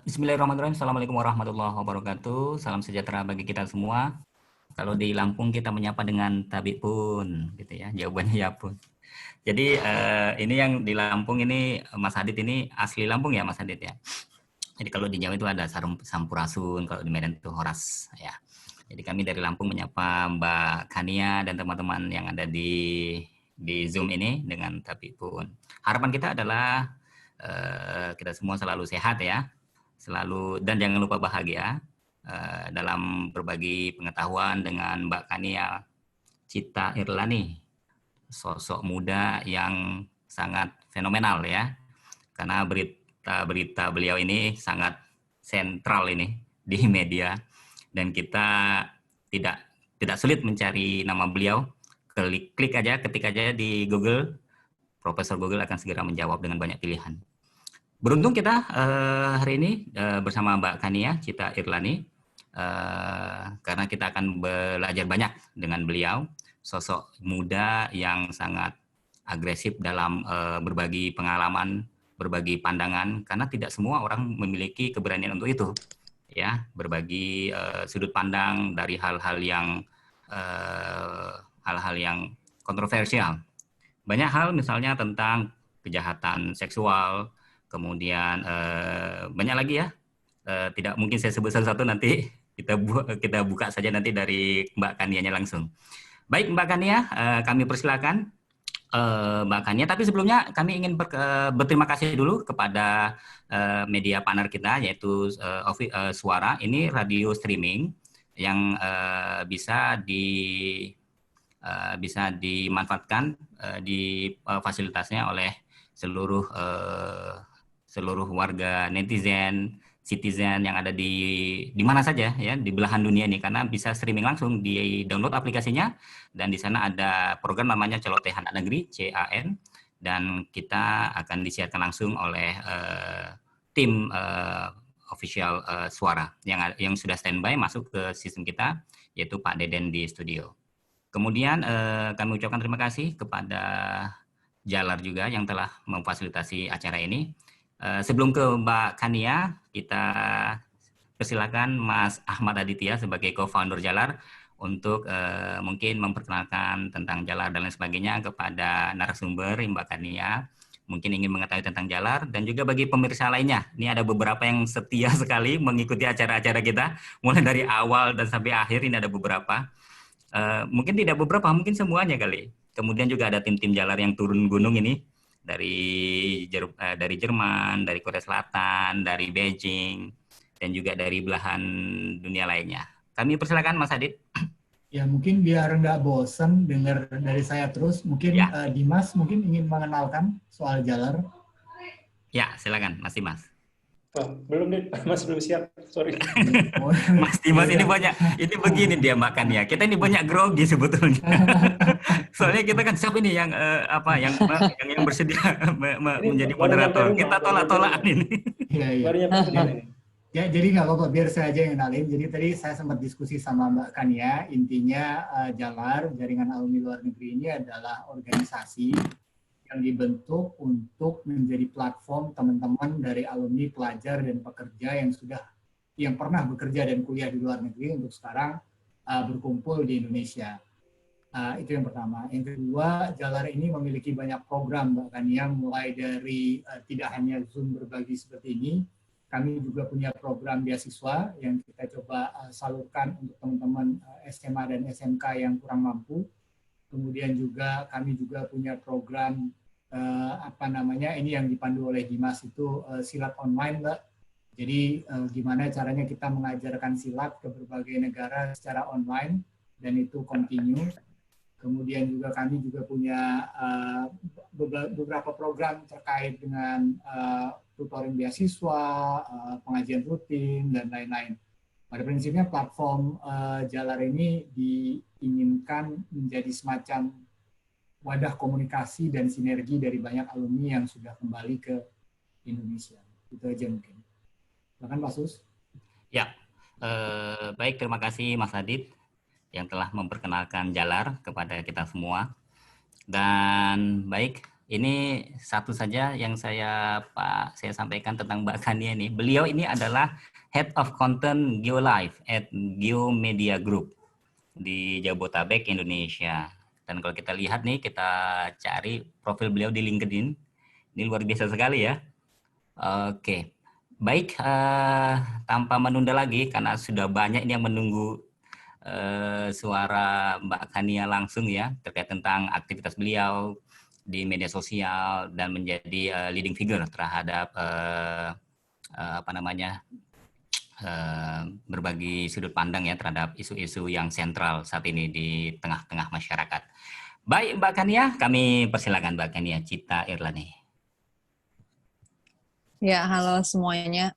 Bismillahirrahmanirrahim. Assalamualaikum warahmatullahi wabarakatuh. Salam sejahtera bagi kita semua. Kalau di Lampung kita menyapa dengan tabi pun, gitu ya. Jawabannya ya pun. Jadi ini yang di Lampung ini Mas Adit ini asli Lampung ya Mas Adit ya. Jadi kalau di Jawa itu ada Sampurasun, kalau di Medan itu Horas ya. Jadi kami dari Lampung menyapa Mbak Kania dan teman-teman yang ada di Zoom ini dengan tabi pun. Harapan kita adalah kita semua selalu sehat ya, selalu dan jangan lupa bahagia dalam berbagi pengetahuan dengan Mbak Kania Cita Irlani, sosok muda yang sangat fenomenal ya, karena berita-berita beliau ini sangat sentral ini di media dan kita tidak tidak sulit mencari nama beliau. Klik aja, ketik aja di Google, Profesor Google akan segera menjawab dengan banyak pilihan. Beruntung kita hari ini bersama Mbak Kania Cita Irlani karena kita akan belajar banyak dengan beliau, sosok muda yang sangat agresif dalam berbagi pengalaman, berbagi pandangan, karena tidak semua orang memiliki keberanian untuk itu, ya, berbagi sudut pandang dari hal-hal yang kontroversial. Banyak hal misalnya tentang kejahatan seksual, kemudian banyak lagi ya. Tidak mungkin saya sebut satu-satu, nanti kita buka saja nanti dari Mbak Kanianya langsung. Baik Mbak Kania, kami persilakan Mbak Kania. Tapi sebelumnya kami ingin berterima kasih dulu kepada media partner kita yaitu Suara. Ini radio streaming yang bisa dimanfaatkan di fasilitasnya oleh seluruh warga netizen, citizen yang ada di mana saja ya di belahan dunia ini, karena bisa streaming langsung, di download aplikasinya dan di sana ada program namanya Celotehan Anak Negeri CAN, dan kita akan disiarkan langsung oleh tim official Suara yang sudah standby masuk ke sistem kita, yaitu Pak Deden di studio. Kemudian kami ucapkan terima kasih kepada Jalar juga yang telah memfasilitasi acara ini. Sebelum ke Mbak Kania, kita persilakan Mas Ahmad Aditya sebagai co-founder Jalar untuk mungkin memperkenalkan tentang Jalar dan lain sebagainya kepada narasumber Mbak Kania. Mungkin ingin mengetahui tentang Jalar, dan juga bagi pemirsa lainnya. Ini ada beberapa yang setia sekali mengikuti acara-acara kita, mulai dari awal dan sampai akhir, ini ada beberapa. Mungkin tidak beberapa, mungkin semuanya kali. Kemudian juga ada tim-tim Jalar yang turun gunung ini dari Jerman, dari Korea Selatan, dari Beijing, dan juga dari belahan dunia lainnya. Kami persilakan Mas Adit. Ya, mungkin biar nggak bosan dengar dari saya terus, mungkin ya. Dimas mungkin ingin mengenalkan soal Jalar. Ya, silakan Mas Dimas. Oh, belum nih, Mas belum siap, sorry. Mas Dimas ini banyak, ini begini dia makan ya. Kita ini banyak grogi sebetulnya. Soalnya kita kan siapa ini yang yang bersedia menjadi moderator. Kita tolak-tolakan ini. Ya, jadi nggak apa-apa, biar saya aja yang kenalin. Jadi tadi saya sempat diskusi sama Mbak Kania, intinya Jalar, Jaringan Alumni Luar Negeri ini adalah organisasi yang dibentuk untuk menjadi platform teman-teman dari alumni, pelajar, dan pekerja yang pernah bekerja dan kuliah di luar negeri untuk sekarang berkumpul di Indonesia. Itu yang pertama. Yang kedua, Jalar ini memiliki banyak program, Mbak Kania, mulai dari tidak hanya Zoom berbagi seperti ini, kami juga punya program beasiswa yang kita coba salurkan untuk teman-teman SMA dan SMK yang kurang mampu. Kemudian juga kami juga punya program ini yang dipandu oleh Dimas itu silat online, Mbak. Jadi gimana caranya kita mengajarkan silat ke berbagai negara secara online, dan itu continue. Kemudian juga kami juga punya beberapa program terkait dengan tutoring beasiswa, pengajian rutin, dan lain-lain. Pada prinsipnya platform Jalar ini diinginkan menjadi semacam wadah komunikasi dan sinergi dari banyak alumni yang sudah kembali ke Indonesia. Itu aja mungkin. Silakan Pak Sus. Ya, baik, terima kasih Mas Adit yang telah memperkenalkan Jalar kepada kita semua. Dan baik, Ini satu saja yang saya sampaikan tentang Mbak Kania ini. Beliau ini adalah Head of Content GeoLife at Geo Media Group di Jabotabek, Indonesia. Dan kalau kita lihat nih, kita cari profil beliau di LinkedIn. Ini luar biasa sekali ya. Oke, baik, tanpa menunda lagi karena sudah banyak ini yang menunggu suara Mbak Kania langsung ya terkait tentang aktivitas beliau di media sosial dan menjadi leading figure terhadap berbagi sudut pandang ya terhadap isu-isu yang sentral saat ini di tengah-tengah masyarakat. Baik Mbak Kania, kami persilakan Mbak Kania Cita Irlani. Ya, halo semuanya.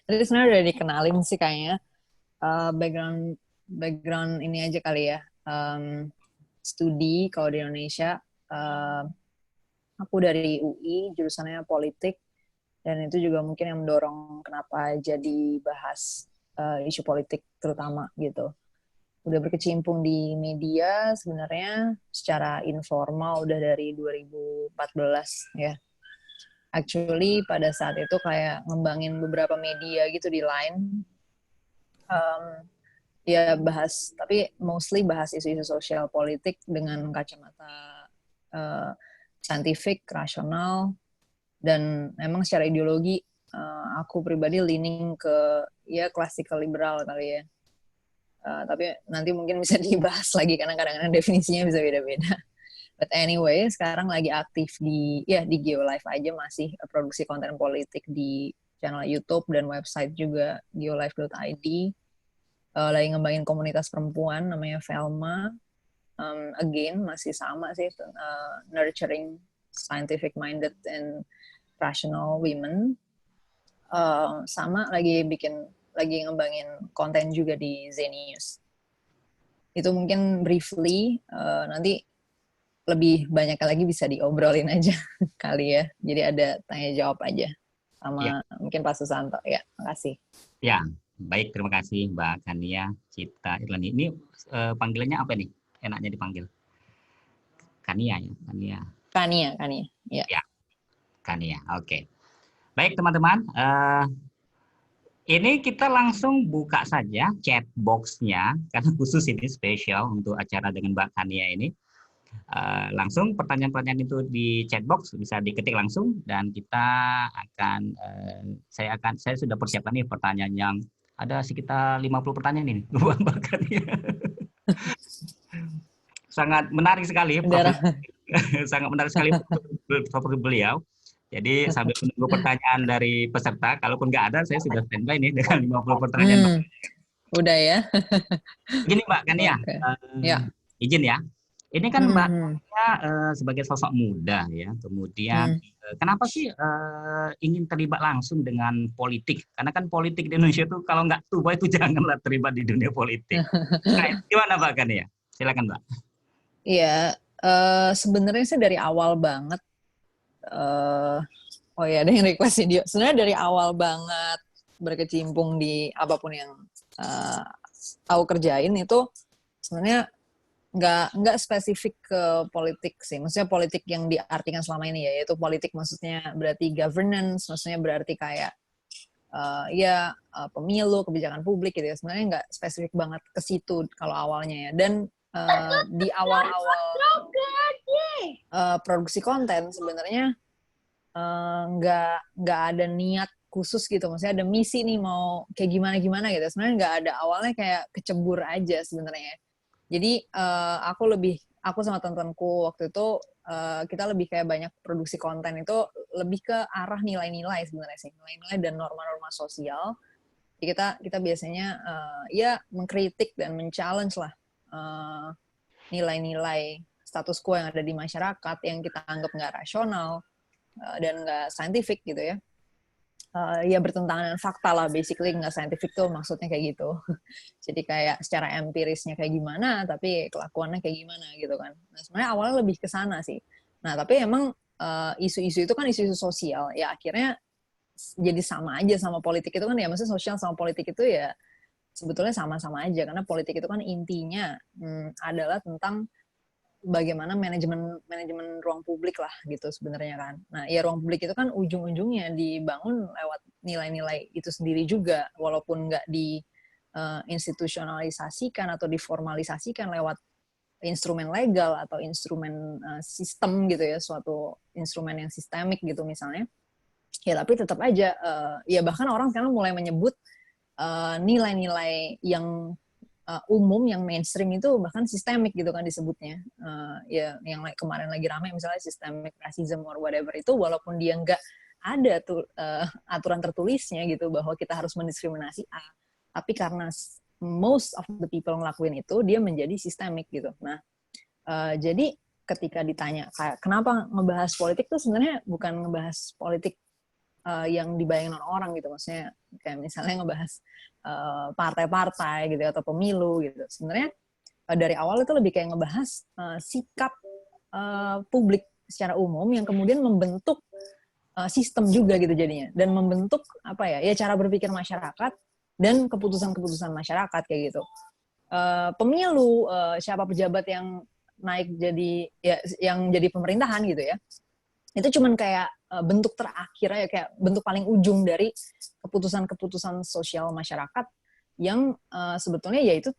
Tadi sebenarnya udah dikenalin sih kayaknya. Background ini aja kali ya. Studi kalau di Indonesia. Aku dari UI, jurusannya politik, dan itu juga mungkin yang mendorong kenapa jadi bahas isu politik terutama gitu. Udah berkecimpung di media sebenarnya secara informal udah dari 2014 ya. Actually pada saat itu kayak ngembangin beberapa media gitu di Line. Ya bahas, tapi mostly bahas isu-isu sosial politik dengan kacamata saintifik, rasional, dan memang secara ideologi aku pribadi leaning ke ya classical liberal kali ya. Tapi nanti mungkin bisa dibahas lagi karena kadang-kadang definisinya bisa beda-beda. But anyway, sekarang lagi aktif di GeoLife aja, masih produksi konten politik di channel YouTube dan website juga geolife.id. Lagi ngembangin komunitas perempuan namanya Velma. Again masih sama sih, nurturing scientific minded and rational women. Sama lagi ngembangin konten juga di Zenius. Itu mungkin briefly, nanti lebih banyak lagi bisa diobrolin aja kali ya. Jadi ada tanya jawab aja sama mungkin Pak Susanto. Ya, makasih. Ya, baik, terima kasih Mbak Kania Cita Irlani. Ini panggilannya apa nih? Enaknya dipanggil? Kania ya, Kania. Kania. Ya. Ya, Kania. Oke. Baik teman-teman, ini kita langsung buka saja chat box-nya karena khusus ini spesial untuk acara dengan Mbak Kania ini. Langsung pertanyaan-pertanyaan itu di chat box bisa diketik langsung dan kita akan saya sudah persiapkan nih pertanyaan yang ada sekitar 50 pertanyaan ini buat Mbak Kania. Sangat menarik sekali sangat menarik sekali profil beliau. Jadi sambil menunggu pertanyaan dari peserta, kalaupun nggak ada, saya sudah standby nih dengan 50 pertanyaan. Udah ya. Begini Mbak Kania, izin ya. Ini kan Mbak Kania sebagai sosok muda ya, kemudian kenapa sih ingin terlibat langsung dengan politik? Karena kan politik di Indonesia itu kalau nggak tua itu janganlah terlibat di dunia politik. Nah, gimana Mbak Kania? Silakan Mbak. Iya, sebenarnya sih dari awal banget. Oh ya, ada yang request video. Sebenarnya dari awal banget berkecimpung di apapun yang aku kerjain itu sebenarnya nggak spesifik ke politik sih. Maksudnya politik yang diartikan selama ini ya, yaitu politik maksudnya berarti governance, maksudnya berarti kayak pemilu, kebijakan publik gitu ya. Sebenarnya nggak spesifik banget ke situ kalau awalnya ya. Dan di awal-awal produksi konten sebenarnya nggak ada niat khusus gitu, maksudnya ada misi nih mau kayak gimana gitu. Sebenarnya nggak ada, awalnya kayak kecebur aja sebenarnya. Jadi aku sama teman-temanku waktu itu kita lebih kayak banyak produksi konten itu lebih ke arah nilai-nilai sebenarnya sih, nilai-nilai dan norma-norma sosial. Jadi kita biasanya mengkritik dan men-challenge lah nilai-nilai status quo yang ada di masyarakat yang kita anggap nggak rasional dan nggak saintifik gitu ya. Bertentangan dengan fakta lah, basically nggak saintifik tuh maksudnya kayak gitu. Jadi kayak secara empirisnya kayak gimana, tapi kelakuannya kayak gimana gitu kan. Nah sebenarnya awalnya lebih ke sana sih. Nah tapi emang isu-isu itu kan isu-isu sosial, ya akhirnya jadi sama aja sama politik itu kan ya, maksudnya sosial sama politik itu ya sebetulnya sama-sama aja, karena politik itu kan intinya adalah tentang bagaimana manajemen ruang publik lah gitu sebenarnya kan. Nah, ya ruang publik itu kan ujung-ujungnya dibangun lewat nilai-nilai itu sendiri juga, walaupun nggak di institusionalisasikan atau diformalisasikan lewat instrumen legal atau instrumen sistem gitu ya, suatu instrumen yang sistemik gitu misalnya. Ya tapi tetap aja, ya bahkan orang sekarang mulai menyebut nilai-nilai yang umum, yang mainstream itu bahkan sistemik gitu kan disebutnya. Ya yang kemarin lagi ramai misalnya systemic racism or whatever itu, walaupun dia nggak ada tuh aturan tertulisnya gitu bahwa kita harus mendiskriminasi A, tapi karena most of the people ngelakuin itu, dia menjadi sistemik gitu. Nah, jadi ketika ditanya kayak kenapa ngebahas politik tuh sebenarnya bukan ngebahas politik yang dibayangin orang gitu, maksudnya kayak misalnya ngebahas partai-partai gitu atau pemilu gitu. Sebenarnya dari awal itu lebih kayak ngebahas sikap publik secara umum yang kemudian membentuk sistem juga gitu jadinya, dan membentuk apa ya cara berpikir masyarakat dan keputusan-keputusan masyarakat kayak gitu. Pemilu, siapa pejabat yang naik jadi yang jadi pemerintahan gitu ya, itu cuman kayak bentuk terakhir ya, kayak bentuk paling ujung dari keputusan-keputusan sosial masyarakat yang sebetulnya yaitu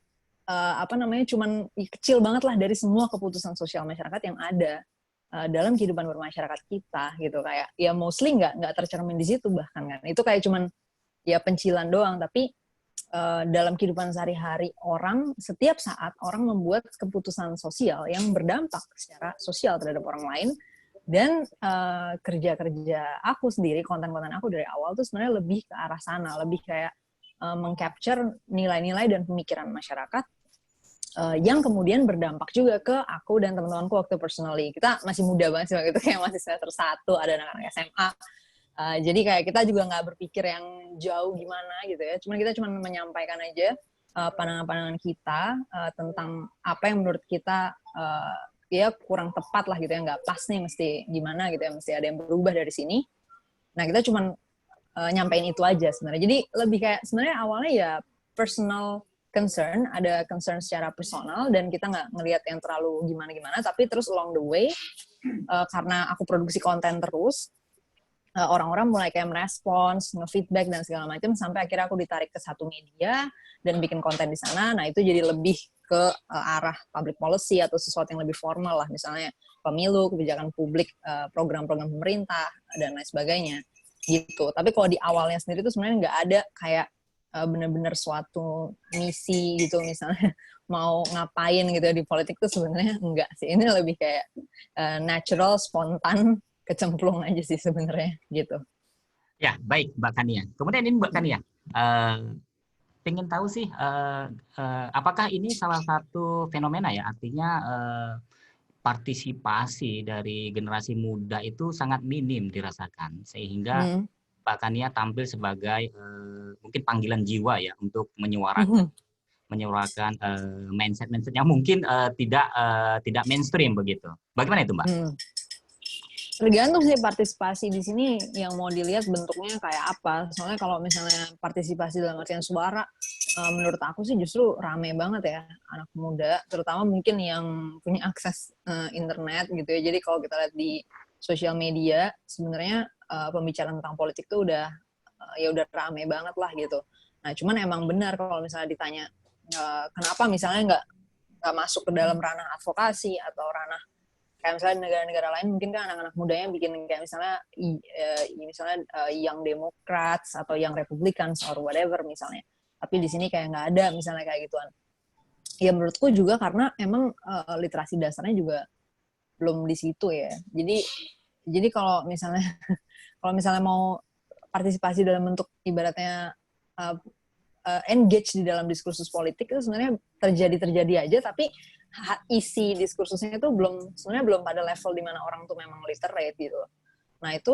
cuman kecil banget lah dari semua keputusan sosial masyarakat yang ada dalam kehidupan bermasyarakat kita gitu. Kayak ya mostly nggak tercermin di situ bahkan kan, itu kayak cuman ya pencilan doang, tapi dalam kehidupan sehari-hari orang, setiap saat orang membuat keputusan sosial yang berdampak secara sosial terhadap orang lain. Dan kerja-kerja aku sendiri, konten-konten aku dari awal tuh sebenarnya lebih ke arah sana, lebih kayak mengcapture nilai-nilai dan pemikiran masyarakat yang kemudian berdampak juga ke aku dan teman-temanku waktu personally. Kita masih muda banget sih waktu itu, kayak masih semester 1, ada anak-anak SMA. Jadi kayak kita juga nggak berpikir yang jauh gimana gitu ya. Kita cuma menyampaikan aja pandangan-pandangan kita tentang apa yang menurut kita ya kurang tepat lah gitu ya, nggak pas nih, mesti gimana gitu ya, mesti ada yang berubah dari sini. Nah kita cuma nyampein itu aja sebenarnya. Jadi lebih kayak sebenarnya awalnya ya personal concern, ada concern secara personal, dan kita nggak ngelihat yang terlalu gimana-gimana, tapi terus along the way karena aku produksi konten terus, orang-orang mulai kayak merespons, nge-feedback dan segala macam, sampai akhirnya aku ditarik ke satu media dan bikin konten di sana. Nah itu jadi lebih ke arah public policy atau sesuatu yang lebih formal lah, misalnya pemilu, kebijakan publik, program-program pemerintah dan lain sebagainya gitu. Tapi kalau di awalnya sendiri itu sebenarnya nggak ada kayak benar-benar suatu misi gitu, misalnya mau ngapain gitu di politik tuh sebenarnya enggak sih. Ini lebih kayak natural, spontan, kecemplung aja sih sebenarnya gitu. Ya, baik Mbak Kania. Kemudian ini Mbak Kania, pengen tahu sih apakah ini salah satu fenomena ya, artinya partisipasi dari generasi muda itu sangat minim dirasakan, sehingga Mbak Kania tampil sebagai mungkin panggilan jiwa ya untuk menyuarakan mindset yang mungkin tidak mainstream begitu. Bagaimana itu Mbak? Tergantung sih partisipasi di sini yang mau dilihat bentuknya kayak apa. Soalnya kalau misalnya partisipasi dalam artian suara, menurut aku sih justru rame banget ya anak muda, terutama mungkin yang punya akses internet gitu ya. Jadi kalau kita lihat di sosial media, sebenarnya pembicaraan tentang politik tuh udah rame banget lah gitu. Nah cuman emang benar kalau misalnya ditanya kenapa misalnya nggak masuk ke dalam ranah advokasi atau ranah kayak misalnya negara-negara lain, mungkin kan anak-anak mudanya bikin kayak misalnya yang Democrats atau yang Republicans or whatever misalnya. Tapi di sini kayak nggak ada misalnya kayak gituan. Ya menurutku juga karena emang literasi dasarnya juga belum di situ ya. Jadi kalau misalnya mau partisipasi dalam bentuk ibaratnya engage di dalam diskursus politik itu sebenarnya terjadi aja, tapi isi diskursusnya itu sebenarnya belum pada level di mana orang tuh memang literate gitu. Nah itu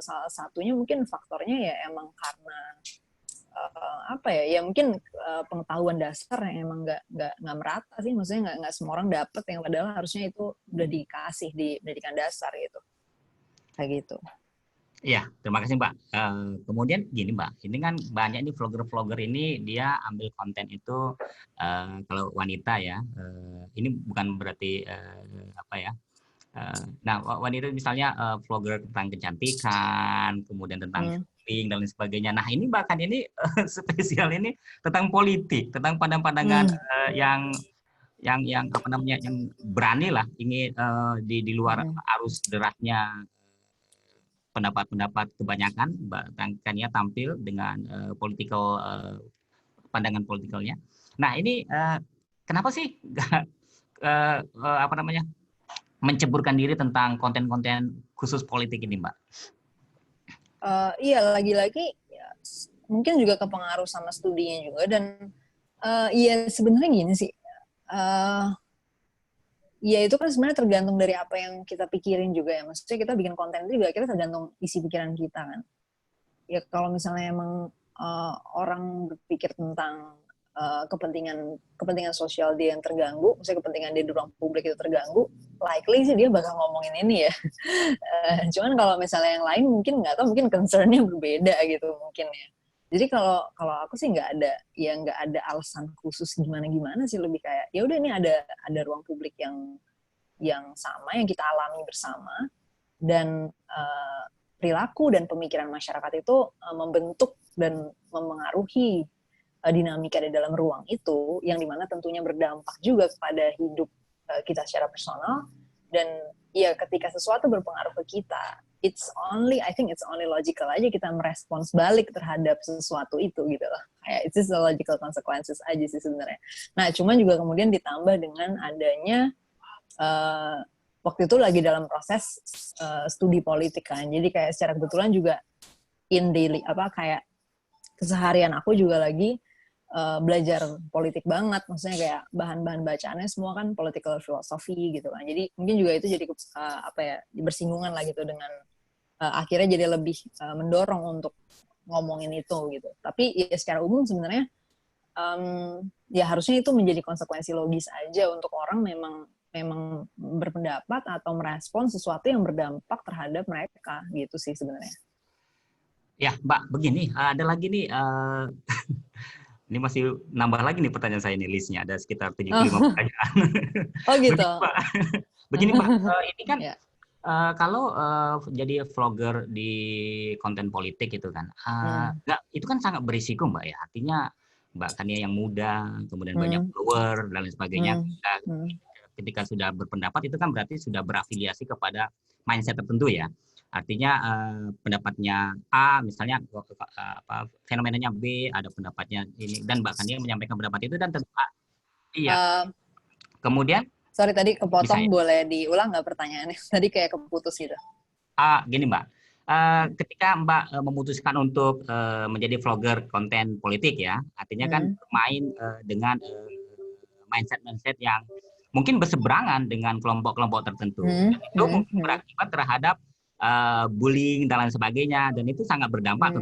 salah satunya mungkin faktornya ya emang karena mungkin pengetahuan dasar yang emang nggak merata sih, maksudnya nggak semua orang dapet yang padahal harusnya itu udah dikasih di pendidikan dasar gitu, kayak gitu. Iya, terima kasih Mbak. Kemudian gini Mbak, ini kan banyak nih vlogger-vlogger ini dia ambil konten itu kalau wanita ya, ini bukan berarti apa ya. Nah, wanita misalnya vlogger tentang kecantikan, kemudian tentang shopping dan lain sebagainya. Nah, ini bahkan ini spesial ini tentang politik, tentang pandangan-pandangan yang apa namanya, yang berani lah, ingin di luar arus derasnya pendapat-pendapat kebanyakan, bahkan ya tampil dengan pandangan politikalnya. Nah, ini kenapa sih apa namanya, menceburkan diri tentang konten-konten khusus politik ini, Mbak? Iya, lagi-lagi ya, mungkin juga kepengaruh sama studinya juga, dan ya sebenarnya gini sih, ya itu kan sebenarnya tergantung dari apa yang kita pikirin juga ya. Maksudnya kita bikin konten itu juga kita tergantung isi pikiran kita kan. Ya kalau misalnya emang orang berpikir tentang kepentingan sosial dia yang terganggu, misalnya kepentingan dia di ruang publik itu terganggu, likely sih dia bakal ngomongin ini ya. Cuman kalau misalnya yang lain mungkin nggak tahu, mungkin concernnya berbeda gitu mungkin ya. Jadi kalau aku sih nggak ada alasan khusus gimana sih, lebih kayak ya udah ini ada ruang publik yang sama yang kita alami bersama, dan perilaku dan pemikiran masyarakat itu membentuk dan memengaruhi dinamika di dalam ruang itu, yang dimana tentunya berdampak juga kepada hidup kita secara personal. Dan ya ketika sesuatu berpengaruh ke kita, I think it's only logical aja kita merespons balik terhadap sesuatu itu gitu loh. Kayak it's just a logical consequences aja sih sebenarnya. Nah, cuma juga kemudian ditambah dengan adanya waktu itu lagi dalam proses studi politik kan. Jadi kayak secara kebetulan juga kayak keseharian aku juga lagi belajar politik banget, maksudnya kayak bahan-bahan bacaannya semua kan political philosophy gitu kan. Jadi mungkin juga itu jadi bersinggungan lah gitu dengan akhirnya jadi lebih mendorong untuk ngomongin itu gitu. Tapi ya secara umum sebenarnya ya harusnya itu menjadi konsekuensi logis aja untuk orang memang berpendapat atau merespon sesuatu yang berdampak terhadap mereka gitu sih sebenarnya. Ya, Mbak, begini, ada lagi nih, ini masih nambah lagi nih pertanyaan saya nih, listnya ada sekitar 75 pertanyaan. Oh gitu. Begini Mbak, ini kan kalau jadi vlogger di konten politik itu kan, itu kan sangat berisiko Mbak ya, artinya Mbak Kania yang muda, kemudian banyak follower dan lain sebagainya, ketika sudah berpendapat itu kan berarti sudah berafiliasi kepada mindset tertentu ya. Artinya pendapatnya A, misalnya fenomenanya B, ada pendapatnya ini, dan Mbak Kania menyampaikan pendapat itu dan tentu iya. Kemudian, sorry tadi kepotong, boleh diulang nggak pertanyaannya? Tadi kayak keputus gitu. Gini Mbak, ketika Mbak memutuskan untuk menjadi vlogger konten politik ya, artinya kan bermain dengan mindset yang mungkin berseberangan dengan kelompok-kelompok tertentu. Dan itu mungkin berakibat terhadap bullying dan lain sebagainya, dan itu sangat berdampak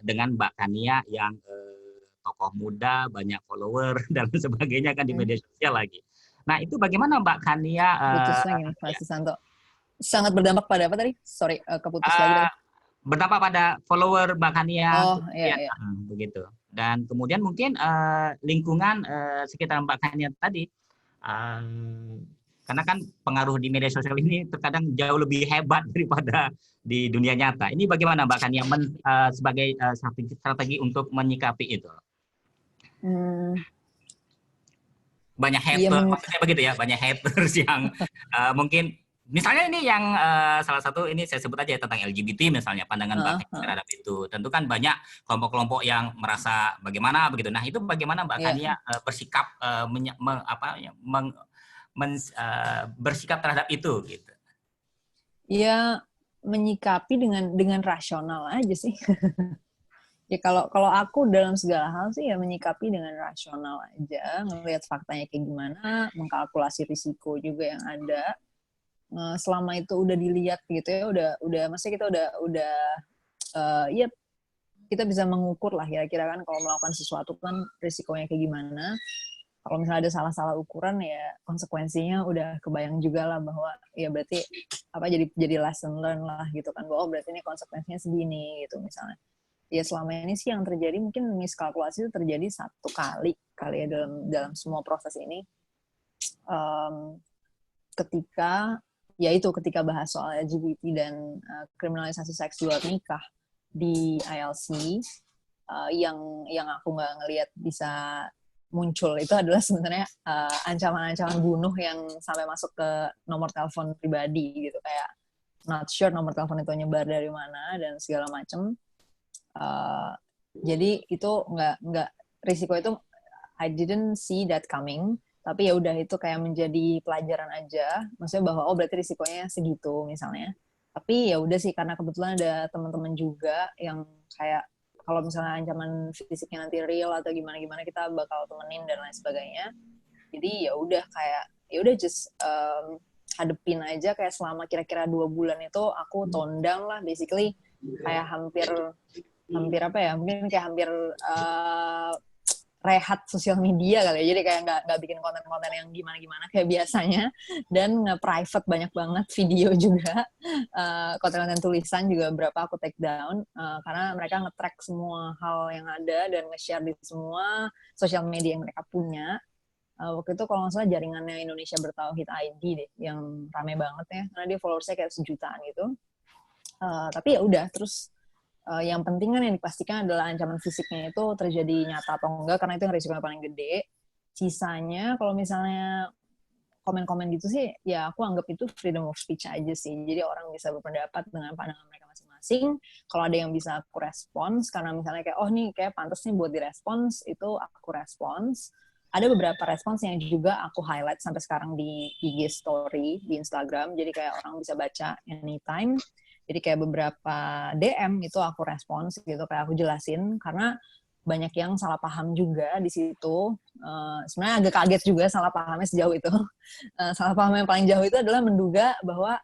dengan Mbak Kania yang tokoh muda, banyak follower dan lain sebagainya kan di media sosial lagi. Nah, itu bagaimana Mbak Kania? Putusnya gini, Pak Susanto. Sangat berdampak pada apa tadi? Sorry, keputus lagi tadi. Berdampak pada follower Mbak Kania. Oh, iya. Begitu. Dan kemudian mungkin lingkungan sekitar Mbak Kania tadi, karena kan pengaruh di media sosial ini terkadang jauh lebih hebat daripada di dunia nyata. Ini bagaimana Mbak Kania sebagai strategi untuk menyikapi itu? Banyak haters, maksudnya begitu ya, banyak haters yang mungkin, misalnya ini yang salah satu ini saya sebut aja tentang LGBT misalnya, pandangan Mbak Kania terhadap itu. Tentu kan banyak kelompok-kelompok yang merasa bagaimana begitu. Nah, itu bagaimana Mbak Kania bersikap bersikap terhadap itu gitu? Ya menyikapi dengan rasional aja sih. Ya kalau aku dalam segala hal sih ya menyikapi dengan rasional aja, ngelihat faktanya kayak gimana, mengkalkulasi risiko juga yang ada. Selama itu udah dilihat gitu ya, udah maksudnya kita udah ya kita bisa mengukur lah kira-kira kan kalau melakukan sesuatu kan risikonya kayak gimana. kalau misalnya ada salah-salah ukuran ya konsekuensinya udah kebayang juga lah bahwa ya berarti apa jadi lesson learn lah gitu kan, bahwa berarti ini konsekuensinya segini gitu misalnya. Ya selama ini sih yang terjadi mungkin miskalkulasi itu terjadi satu kali ya dalam semua proses ini. Ketika bahas soal LGBT dan kriminalisasi seks di luar nikah di ILC, yang aku nggak ngelihat bisa muncul itu adalah sebenarnya ancaman-ancaman bunuh yang sampai masuk ke nomor telepon pribadi gitu, kayak not sure nomor telepon itu nyebar dari mana dan segala macam. Jadi itu nggak risiko itu I didn't see that coming, tapi ya udah itu kayak menjadi pelajaran aja, maksudnya bahwa oh berarti risikonya segitu misalnya. Tapi ya udah sih, karena kebetulan ada teman-teman juga yang kayak kalau misalnya ancaman fisiknya nanti real atau gimana kita bakal temenin dan lain sebagainya. Jadi ya udah kayak ya udah just hadepin aja, kayak selama kira-kira 2 bulan itu aku tone down lah basically, kayak hampir apa ya, mungkin kayak hampir rehat sosial media kali ya, jadi kayak nggak bikin konten-konten yang gimana-gimana kayak biasanya, dan nge-private banyak banget video juga, konten-konten tulisan juga berapa aku take down, karena mereka nge-track semua hal yang ada dan nge-share di semua sosial media yang mereka punya. Waktu itu kalau nggak salah jaringannya Indonesia Bertauhid ID deh, yang rame banget ya, karena dia followersnya kayak 1 jutaan gitu. Tapi ya udah, terus yang penting kan yang dipastikan adalah ancaman fisiknya itu terjadi nyata atau enggak, karena itu yang risikonya paling gede. Sisanya kalau misalnya komen-komen gitu sih, ya aku anggap itu freedom of speech aja sih. Jadi orang bisa berpendapat dengan pandangan mereka masing-masing. Kalau ada yang bisa aku respons, karena misalnya kayak, oh nih kayak pantas nih buat direspons, itu aku respons. Ada beberapa respons yang juga aku highlight sampai sekarang di IG story, di Instagram, jadi kayak orang bisa baca anytime. Jadi kayak beberapa DM itu aku respons gitu, kayak aku jelasin, karena banyak yang salah paham juga di situ. Sebenarnya agak kaget juga salah pahamnya sejauh itu. Salah paham yang paling jauh itu adalah menduga bahwa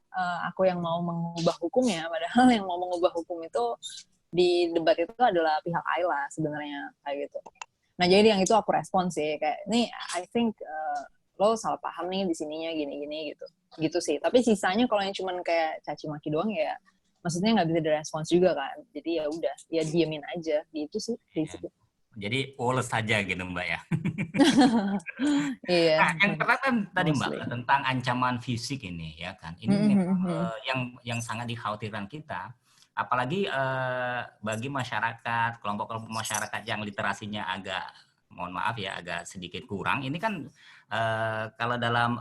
aku yang mau mengubah hukumnya, padahal yang mau mengubah hukum itu di debat itu adalah pihak Ayla sebenarnya, kayak gitu. Nah jadi yang itu aku respons sih, kayak nih I think lo salah paham nih di sininya gini-gini gitu sih. Tapi sisanya kalau yang cuman kayak caci maki doang ya maksudnya nggak bisa direspons juga kan, jadi ya udah ya diemin aja gitu sih basically. Jadi poles saja gitu Mbak ya. Iya. Nah, yang pertama kan tadi Mbak Mostly. tentang ancaman fisik ini ya kan. Ini memang yang sangat dikhawatirkan kita, apalagi bagi masyarakat, kelompok-kelompok masyarakat yang literasinya agak, mohon maaf ya, agak sedikit kurang. Ini kan kalau dalam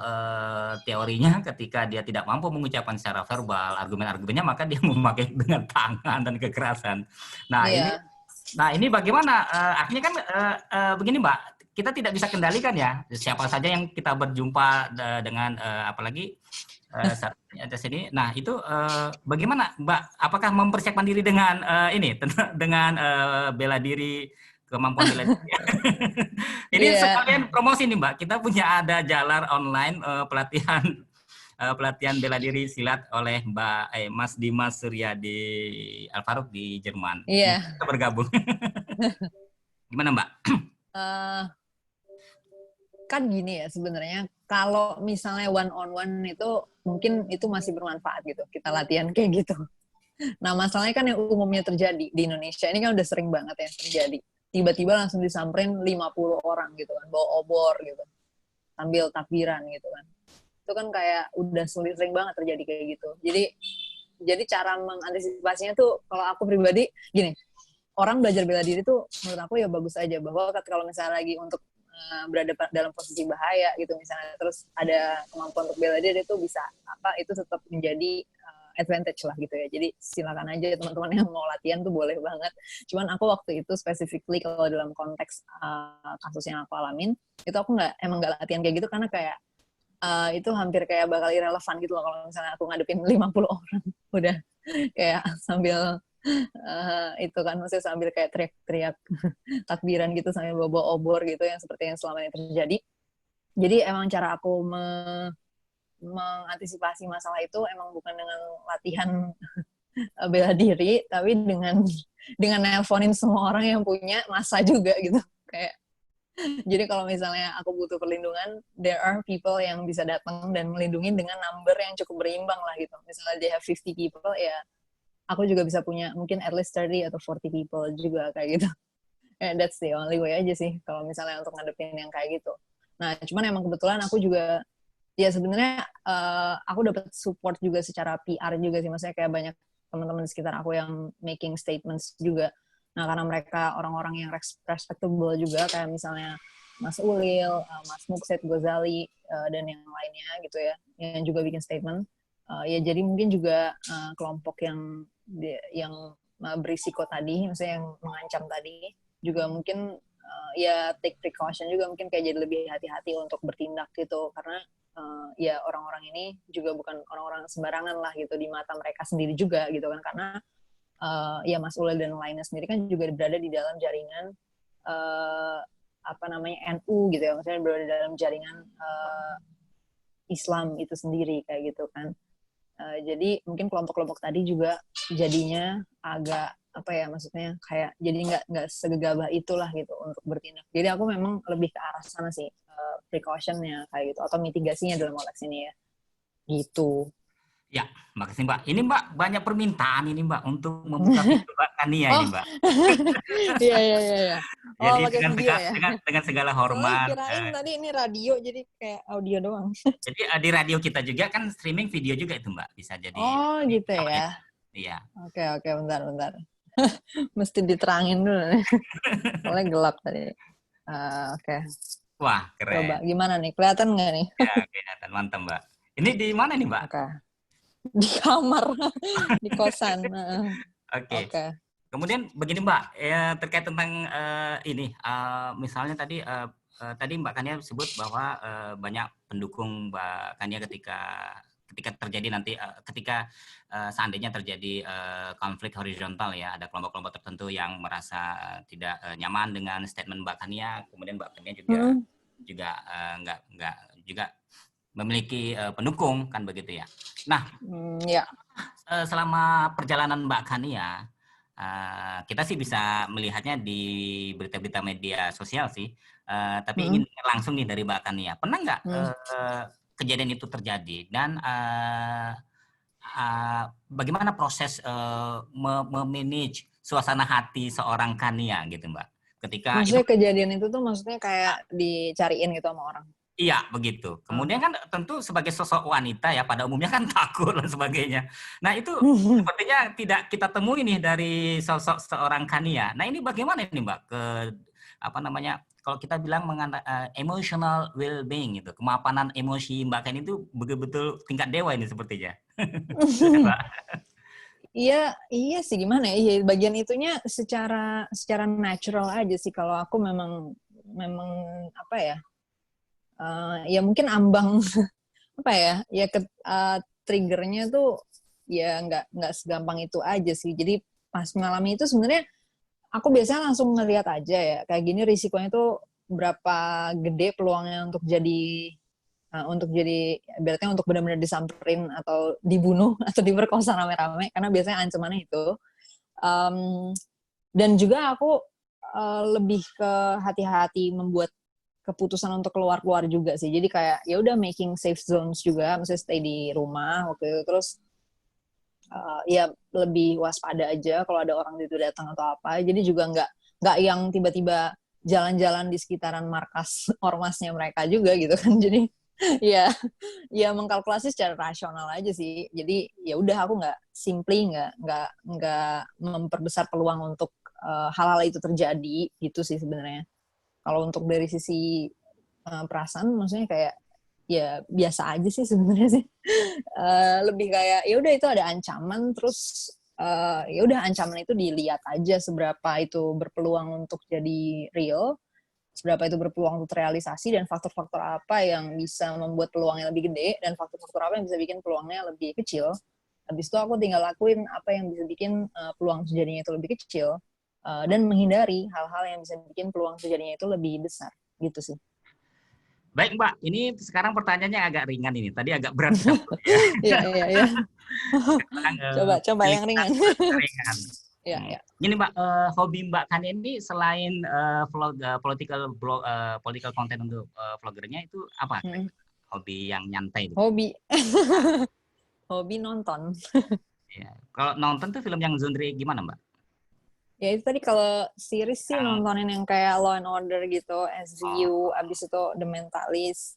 teorinya ketika dia tidak mampu mengucapkan secara verbal argumen-argumennya, maka dia memakai dengan tangan dan kekerasan. Nah, ini bagaimana? Artinya kan begini Mbak, kita tidak bisa kendalikan ya siapa saja yang kita berjumpa dengan apalagi saat ini. Nah itu bagaimana Mbak? Apakah mempersiapkan diri dengan dengan bela diri, kemampuan bela diri? Ini sekalian promosi nih Mbak. Kita punya ada jalar online pelatihan bela diri silat oleh Mas Dimas Suryadi Alfaruk di Jerman. Kita bergabung. Gimana Mbak? Kan gini ya sebenarnya, kalau misalnya one on one itu mungkin itu masih bermanfaat gitu, kita latihan kayak gitu. Nah masalahnya kan yang umumnya terjadi di Indonesia ini kan udah sering banget ya terjadi, tiba-tiba langsung disamperin 50 orang gitu kan, bawa obor gitu sambil takbiran gitu kan. Itu kan kayak udah sering banget terjadi kayak gitu. Jadi cara mengantisipasinya tuh kalau aku pribadi gini, orang belajar bela diri tuh menurut aku ya bagus aja, bahwa kalau misalnya lagi untuk berada dalam posisi bahaya gitu misalnya, terus ada kemampuan untuk bela diri itu bisa itu tetap menjadi advantage lah gitu ya. Jadi silakan aja teman-teman yang mau latihan tuh boleh banget. Cuman aku waktu itu specifically kalau dalam konteks kasus yang aku alamin itu aku emang nggak latihan kayak gitu, karena kayak itu hampir kayak bakal irrelevan gitu loh kalau misalnya aku ngadepin 50 orang udah kayak sambil itu kan maksudnya sambil kayak teriak-teriak takbiran gitu sambil bawa obor gitu yang seperti yang selama ini terjadi. Jadi emang cara aku mengantisipasi masalah itu emang bukan dengan latihan bela diri, tapi dengan nelponin semua orang yang punya masa juga gitu, kayak Jadi kalau misalnya aku butuh perlindungan, there are people yang bisa datang dan melindungi dengan number yang cukup berimbang lah gitu. Misalnya they have 50 people, ya aku juga bisa punya mungkin at least 30 atau 40 people juga kayak gitu. That's the only way aja sih kalau misalnya untuk ngadepin yang kayak gitu. Nah, cuman emang kebetulan aku juga, ya sebenarnya aku dapat support juga secara PR juga sih. Maksudnya kayak banyak teman-teman di sekitar aku yang making statements juga. Nah, karena mereka orang-orang yang respectable juga, kayak misalnya Mas Ulil, Mas Mukset Ghazali, dan yang lainnya gitu ya, yang juga bikin statement. Ya jadi mungkin juga kelompok yang berisiko tadi, maksudnya yang mengancam tadi, juga mungkin ya take precaution juga, mungkin kayak jadi lebih hati-hati untuk bertindak gitu, karena ya orang-orang ini juga bukan orang-orang sembarangan lah gitu di mata mereka sendiri juga gitu kan, karena ya Mas Ulil dan lainnya sendiri kan juga berada di dalam jaringan NU gitu ya, maksudnya berada di dalam jaringan Islam itu sendiri kayak gitu kan. Jadi mungkin kelompok-kelompok tadi juga jadinya agak maksudnya kayak jadi nggak segegabah itulah gitu untuk bertindak. Jadi aku memang lebih ke arah sana sih, precaution-nya kayak gitu atau mitigasinya dalam konteks ini ya. Gitu. Ya, makasih Mbak. Ini Mbak banyak permintaan ini Mbak untuk membuka video Mbak Kania ini Mbak. Iya. Jadi Pakai video ya. dengan segala Soalnya hormat. kirain tadi ini radio jadi kayak audio doang. Jadi di radio kita juga kan streaming video juga itu Mbak, bisa jadi. Oh gitu ya. Iya. Oke, bentar. Mesti diterangin dulu. Soalnya gelap tadi. Oke. Wah, keren. Coba gimana nih? Kelihatan nggak nih? Ya, kelihatan mantap Mbak. Ini di mana nih Mbak? Oke. Di kamar, di kosan. Oke. Kemudian begini Mbak, ya, terkait tentang ini, misalnya tadi Mbak Kania sebut bahwa banyak pendukung Mbak Kania ketika terjadi nanti, ketika seandainya terjadi konflik horizontal ya, ada kelompok-kelompok tertentu yang merasa tidak nyaman dengan statement Mbak Kania, kemudian Mbak Kania juga nggak juga memiliki pendukung kan begitu ya. Nah, ya. Selama perjalanan Mbak Kania, kita sih bisa melihatnya di berita-berita media sosial sih. Tapi ingin langsung nih dari Mbak Kania, pernah nggak kejadian itu terjadi dan bagaimana proses memanage suasana hati seorang Kania gitu Mbak? Ketika maksudnya kejadian itu tuh maksudnya kayak dicariin gitu sama orang? Iya, begitu. Kemudian kan tentu sebagai sosok wanita ya pada umumnya kan takut dan sebagainya. Nah, itu sepertinya tidak kita temui nih dari sosok seorang Kania. Nah, ini bagaimana ini Mbak kalau kita bilang emotional well-being itu, kemapanan emosi Mbak Kania itu betul-betul tingkat dewa ini sepertinya. Iya sih, gimana ya? Iya, bagian itunya secara natural aja sih. Kalau aku memang ya mungkin ambang triggernya tuh ya nggak segampang itu aja sih. Jadi pas mengalami itu sebenarnya aku biasanya langsung ngeliat aja ya kayak gini risikonya tuh berapa gede peluangnya untuk jadi berarti untuk benar-benar disamperin atau dibunuh atau diperkosa rame-rame, karena biasanya ancamannya itu. Dan juga aku lebih ke hati-hati membuat keputusan untuk keluar juga sih. Jadi kayak ya udah making safe zones juga, maksudnya stay di rumah waktu itu, terus ya lebih waspada aja kalau ada orang itu datang atau apa. Jadi juga nggak yang tiba-tiba jalan-jalan di sekitaran markas ormasnya mereka juga gitu kan. Jadi ya mengkalkulasi secara rasional aja sih. Jadi ya udah aku nggak memperbesar peluang untuk hal-hal itu terjadi gitu sih sebenarnya. Kalau untuk dari sisi perasaan, maksudnya kayak ya biasa aja sih sebenarnya sih. Lebih kayak ya udah itu ada ancaman, terus ya udah ancaman itu dilihat aja seberapa itu berpeluang untuk jadi real, seberapa itu berpeluang untuk terrealisasi, dan faktor-faktor apa yang bisa membuat peluangnya lebih gede, dan faktor-faktor apa yang bisa bikin peluangnya lebih kecil. Habis itu aku tinggal lakuin apa yang bisa bikin peluang terjadinya itu lebih kecil. Dan menghindari hal-hal yang bisa bikin peluang terjadinya itu lebih besar, gitu sih. Baik Mbak, ini sekarang pertanyaannya agak ringan ini. Tadi agak berat. Iya. Coba yang ringan. Ya, ya. Gini Mbak, hobi Mbak Kania ini selain political content untuk vloggernya itu apa? Hobi yang nyantai gitu. Hobi. Hobi nonton. Ya. Kalau nonton tuh film yang genre gimana Mbak? Ya itu tadi kalau series sih nontonin yang kayak Law and Order gitu, SVU, abis itu The Mentalist,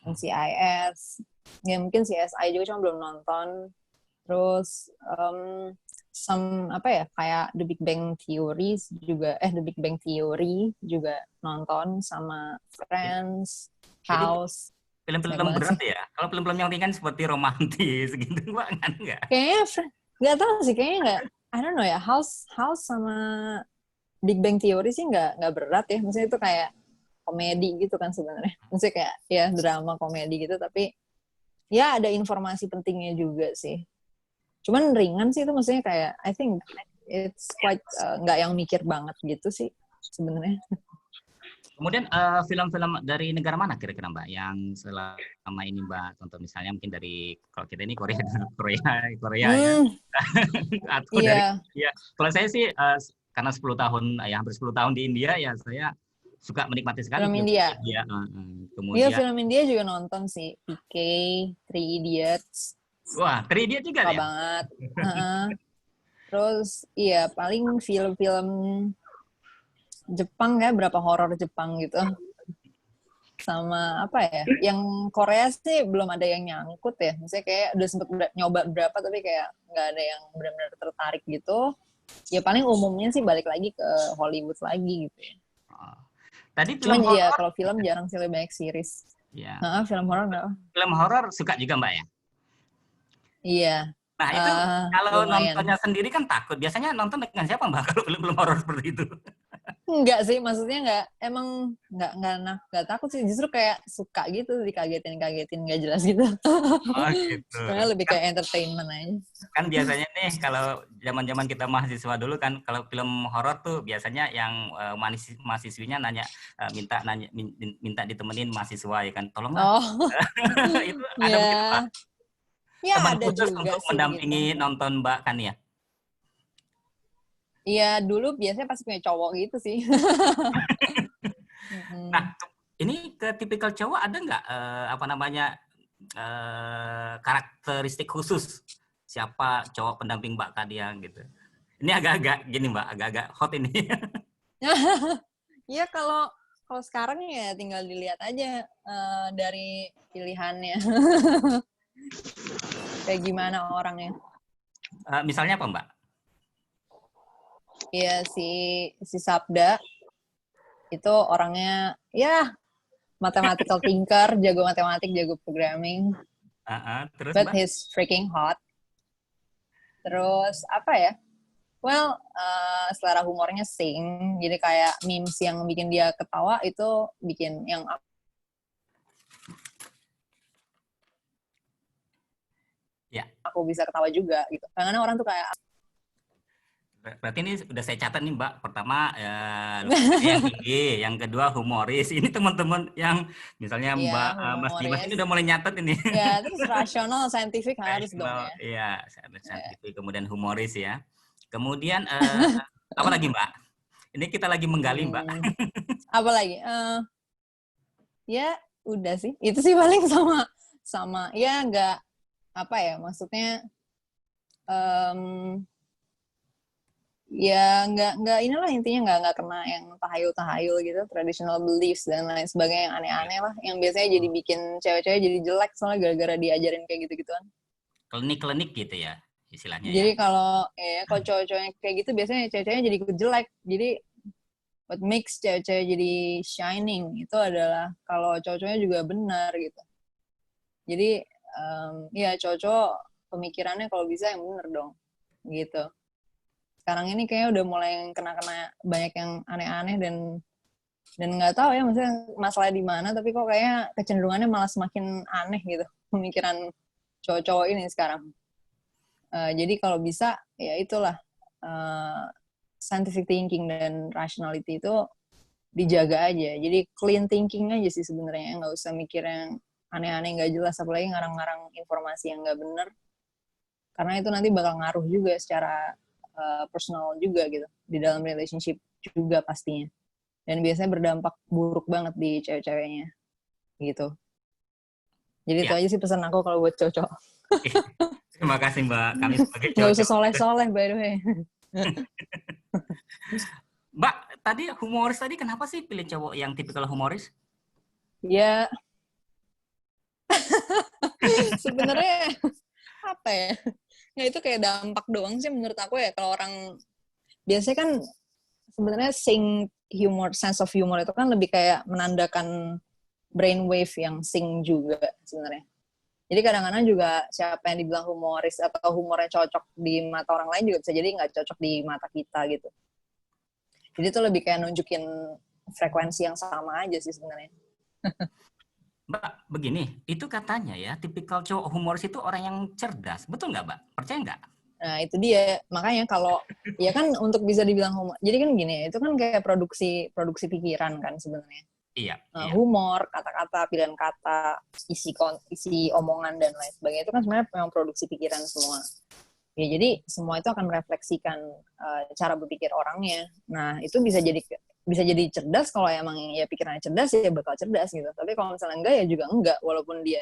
NCIS. Ya mungkin CSI juga cuma belum nonton. Terus kayak The Big Bang Theory juga nonton, sama Friends, House. Film-film berat ya? Kalau film-film yang ringan seperti romantis gitu Mbak, enggak? Kayaknya nggak tahu sih, kayaknya nggak. I don't know ya, House sama Big Bang Theory sih nggak berat ya. Maksudnya itu kayak komedi gitu kan sebenarnya. Maksudnya kayak ya drama komedi gitu, tapi ya ada informasi pentingnya juga sih. Cuman ringan sih itu, maksudnya kayak I think it's quite nggak yang mikir banget gitu sih sebenarnya. Kemudian film-film dari negara mana kira-kira Mbak yang selama ini Mbak tonton, misalnya mungkin dari, kalau kita ini Korea ya, atau dari India. Kalau saya sih karena 10 tahun hampir 10 tahun di India ya, saya suka menikmati sekali film India. Kemudian Iya, film India juga nonton sih, PK, Three Idiots. Wah, Three Idiots juga ya? Banget. Terus iya paling film-film Jepang ya, berapa horor Jepang gitu. Sama apa ya, yang Korea sih belum ada yang nyangkut ya. Misalnya kayak udah sempet nyoba berapa, tapi kayak nggak ada yang benar-benar tertarik gitu. Ya paling umumnya sih balik lagi ke Hollywood lagi gitu ya. Tadi film horor. Iya, kalau film jarang sih, lebih banyak series. Iya. Film horor nggak? Film horor suka juga Mbak ya? Iya. Nah itu kalau lumayan. nontonnya sendiri kan takut. Biasanya nonton dengan siapa Mbak kalau film-film horor seperti itu? Enggak sih, maksudnya nggak takut sih, justru kayak suka gitu, dikagetin nggak jelas gitu. Oh gitu. Sebenarnya lebih kayak entertainment aja. Kan biasanya nih kalau zaman-zaman kita mahasiswa dulu kan, kalau film horor tuh biasanya yang mahasiswinya minta ditemenin mahasiswa ya kan, tolonglah. Itu ada begitu Pak? Ya, teman ada khusus juga untuk sih mendampingi gitu. Nonton Mbak Kania? Iya, dulu biasanya pasti punya cowok gitu sih. Nah, ini ke tipikal cowok ada nggak karakteristik khusus siapa cowok pendamping Mbak Kania gitu? Ini agak-agak gini Mbak, agak-agak hot ini. Iya, kalau sekarang ya tinggal dilihat aja dari pilihannya. Kayak gimana orangnya. Misalnya apa Mbak? Iya, si Sabda itu orangnya ya mathematical thinker, jago matematik, jago programming. Terus But Mbak? he's freaking hot. Terus apa ya? Well, selera humornya sing. Jadi kayak memes yang bikin dia ketawa itu bikin yang aku bisa ketawa juga gitu. Karena orang tuh kayak, berarti ini udah saya catat nih Mbak. Pertama yang tinggi, yang kedua humoris. Ini teman-teman yang misalnya Mbak Mas Dimas ini udah mulai nyatet ini. Ya, terus rasional, saintifik harus dong ya. Iya, saintifik, kemudian humoris ya. Kemudian apa lagi Mbak? Ini kita lagi menggali Mbak. Apa lagi? Ya udah sih. Itu sih paling sama ya nggak apa ya, maksudnya ya nggak inilah intinya nggak kena yang tahayul gitu, traditional beliefs dan lain sebagainya yang aneh-aneh lah, yang biasanya jadi bikin cewek-cewek jadi jelek soalnya gara-gara diajarin kayak gitu-gituan. Klinik gitu ya istilahnya. Jadi ya. kalau cowok-cowoknya kayak gitu biasanya cewek-ceweknya jadi ikut jelek. Jadi what makes cewek-cewek jadi shining itu adalah kalau cowok-cowoknya juga benar gitu. Jadi ya cowok-cowok pemikirannya kalau bisa yang benar dong gitu. Sekarang ini kayaknya udah mulai kena banyak yang aneh-aneh dan nggak tahu ya maksudnya masalah di mana, tapi kok kayaknya kecenderungannya malah semakin aneh gitu pemikiran cowok-cowok ini sekarang. Jadi kalau bisa ya itulah scientific thinking dan rationality itu dijaga aja. Jadi clean thinking aja sih sebenarnya, nggak usah mikir yang aneh-aneh nggak jelas, apalagi ngarang-ngarang informasi yang nggak benar, karena itu nanti bakal ngaruh juga secara personal juga gitu, di dalam relationship juga pastinya. Dan biasanya berdampak buruk banget di cewek-ceweknya gitu. Jadi itu Ya, aja sih pesan aku kalau buat cowok. terima kasih Mbak. Kami sebagai Nggak usah cowok-cowok. soleh-soleh by the way. Mbak, tadi humoris tadi kenapa sih pilih cowok yang tipikal humoris? Ya, sebenarnya apa ya? Ya itu kayak dampak doang sih menurut aku ya. Kalau orang biasanya kan sebenarnya sense of humor itu kan lebih kayak menandakan brainwave yang sync juga sebenarnya. Jadi kadang-kadang juga siapa yang dibilang humoris atau humornya cocok di mata orang lain juga bisa jadi nggak cocok di mata kita gitu. Jadi itu lebih kayak nunjukin frekuensi yang sama aja sih sebenarnya. Mbak, begini, itu katanya ya, tipikal cowok humoris itu orang yang cerdas. Betul nggak, Mbak? Percaya nggak? Nah itu dia, makanya kalau ya kan untuk bisa dibilang humor, jadi kan gini, itu kan kayak produksi pikiran kan sebenarnya. Iya, iya. Humor, kata-kata, pilihan kata, isi omongan dan lain sebagainya itu kan sebenarnya memang produksi pikiran semua. Ya jadi semua itu akan merefleksikan cara berpikir orangnya. Nah itu bisa jadi cerdas kalau emang ya pikirannya cerdas ya bakal cerdas gitu. Tapi kalau misalnya enggak ya juga enggak, walaupun dia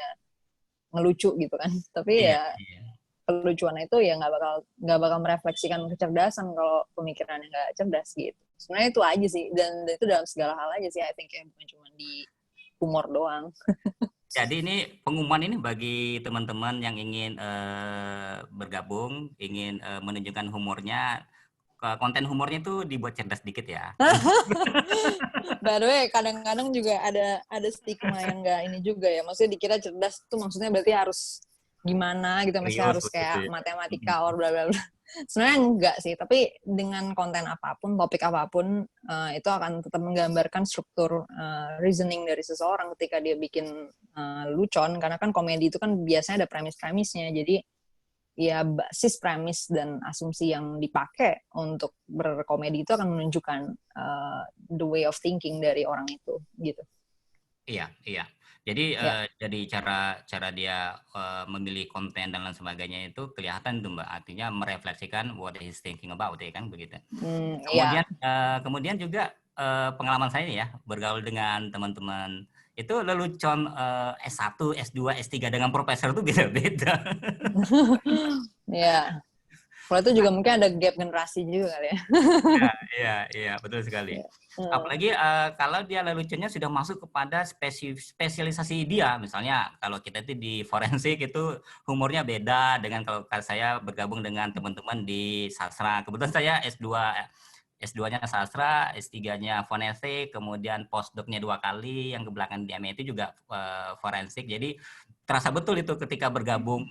ngelucu gitu kan. Tapi Iya, ya iya. kelucuan itu ya nggak bakal merefleksikan kecerdasan kalau pemikirannya nggak cerdas gitu. Sebenarnya itu aja sih, dan itu dalam segala hal aja sih, I think ya, bukan cuma di humor doang. Jadi ini pengumuman ini bagi teman-teman yang ingin bergabung, ingin menunjukkan humornya, konten humornya itu dibuat cerdas dikit ya. By the way, kadang-kadang juga ada stigma yang nggak ini juga ya. Maksudnya dikira cerdas tuh maksudnya berarti harus gimana gitu, maksudnya Serius harus begitu kayak ya. matematika or bla bla bla. Sebenarnya enggak sih, tapi dengan konten apapun, topik apapun, itu akan tetap menggambarkan struktur reasoning dari seseorang ketika dia bikin lucon, karena kan komedi itu kan biasanya ada premis-premisnya. Jadi ya basis premis dan asumsi yang dipakai untuk berkomedi itu akan menunjukkan the way of thinking dari orang itu gitu. Iya, iya. Jadi Ya. jadi cara dia memilih konten dan lain sebagainya itu kelihatan tuh Mbak. Artinya merefleksikan what he's thinking about ya kan begitu. Ya. Kemudian juga pengalaman saya nih ya bergaul dengan teman-teman itu lelucon S1, S2, S3 dengan profesor itu beda-beda. Ya. Kalau itu juga mungkin ada gap generasi juga kali ya. Iya, betul sekali. Ya. Apalagi kalau dia leluconnya sudah masuk kepada spesialisasi dia, misalnya kalau kita itu di forensik itu humornya beda dengan kalau saya bergabung dengan teman-teman di sastra. Kebetulan saya S2-nya sastra, S3-nya forensik, kemudian postdoc-nya 2 kali, yang ke belakang di MIT juga forensik. Jadi terasa betul itu ketika bergabung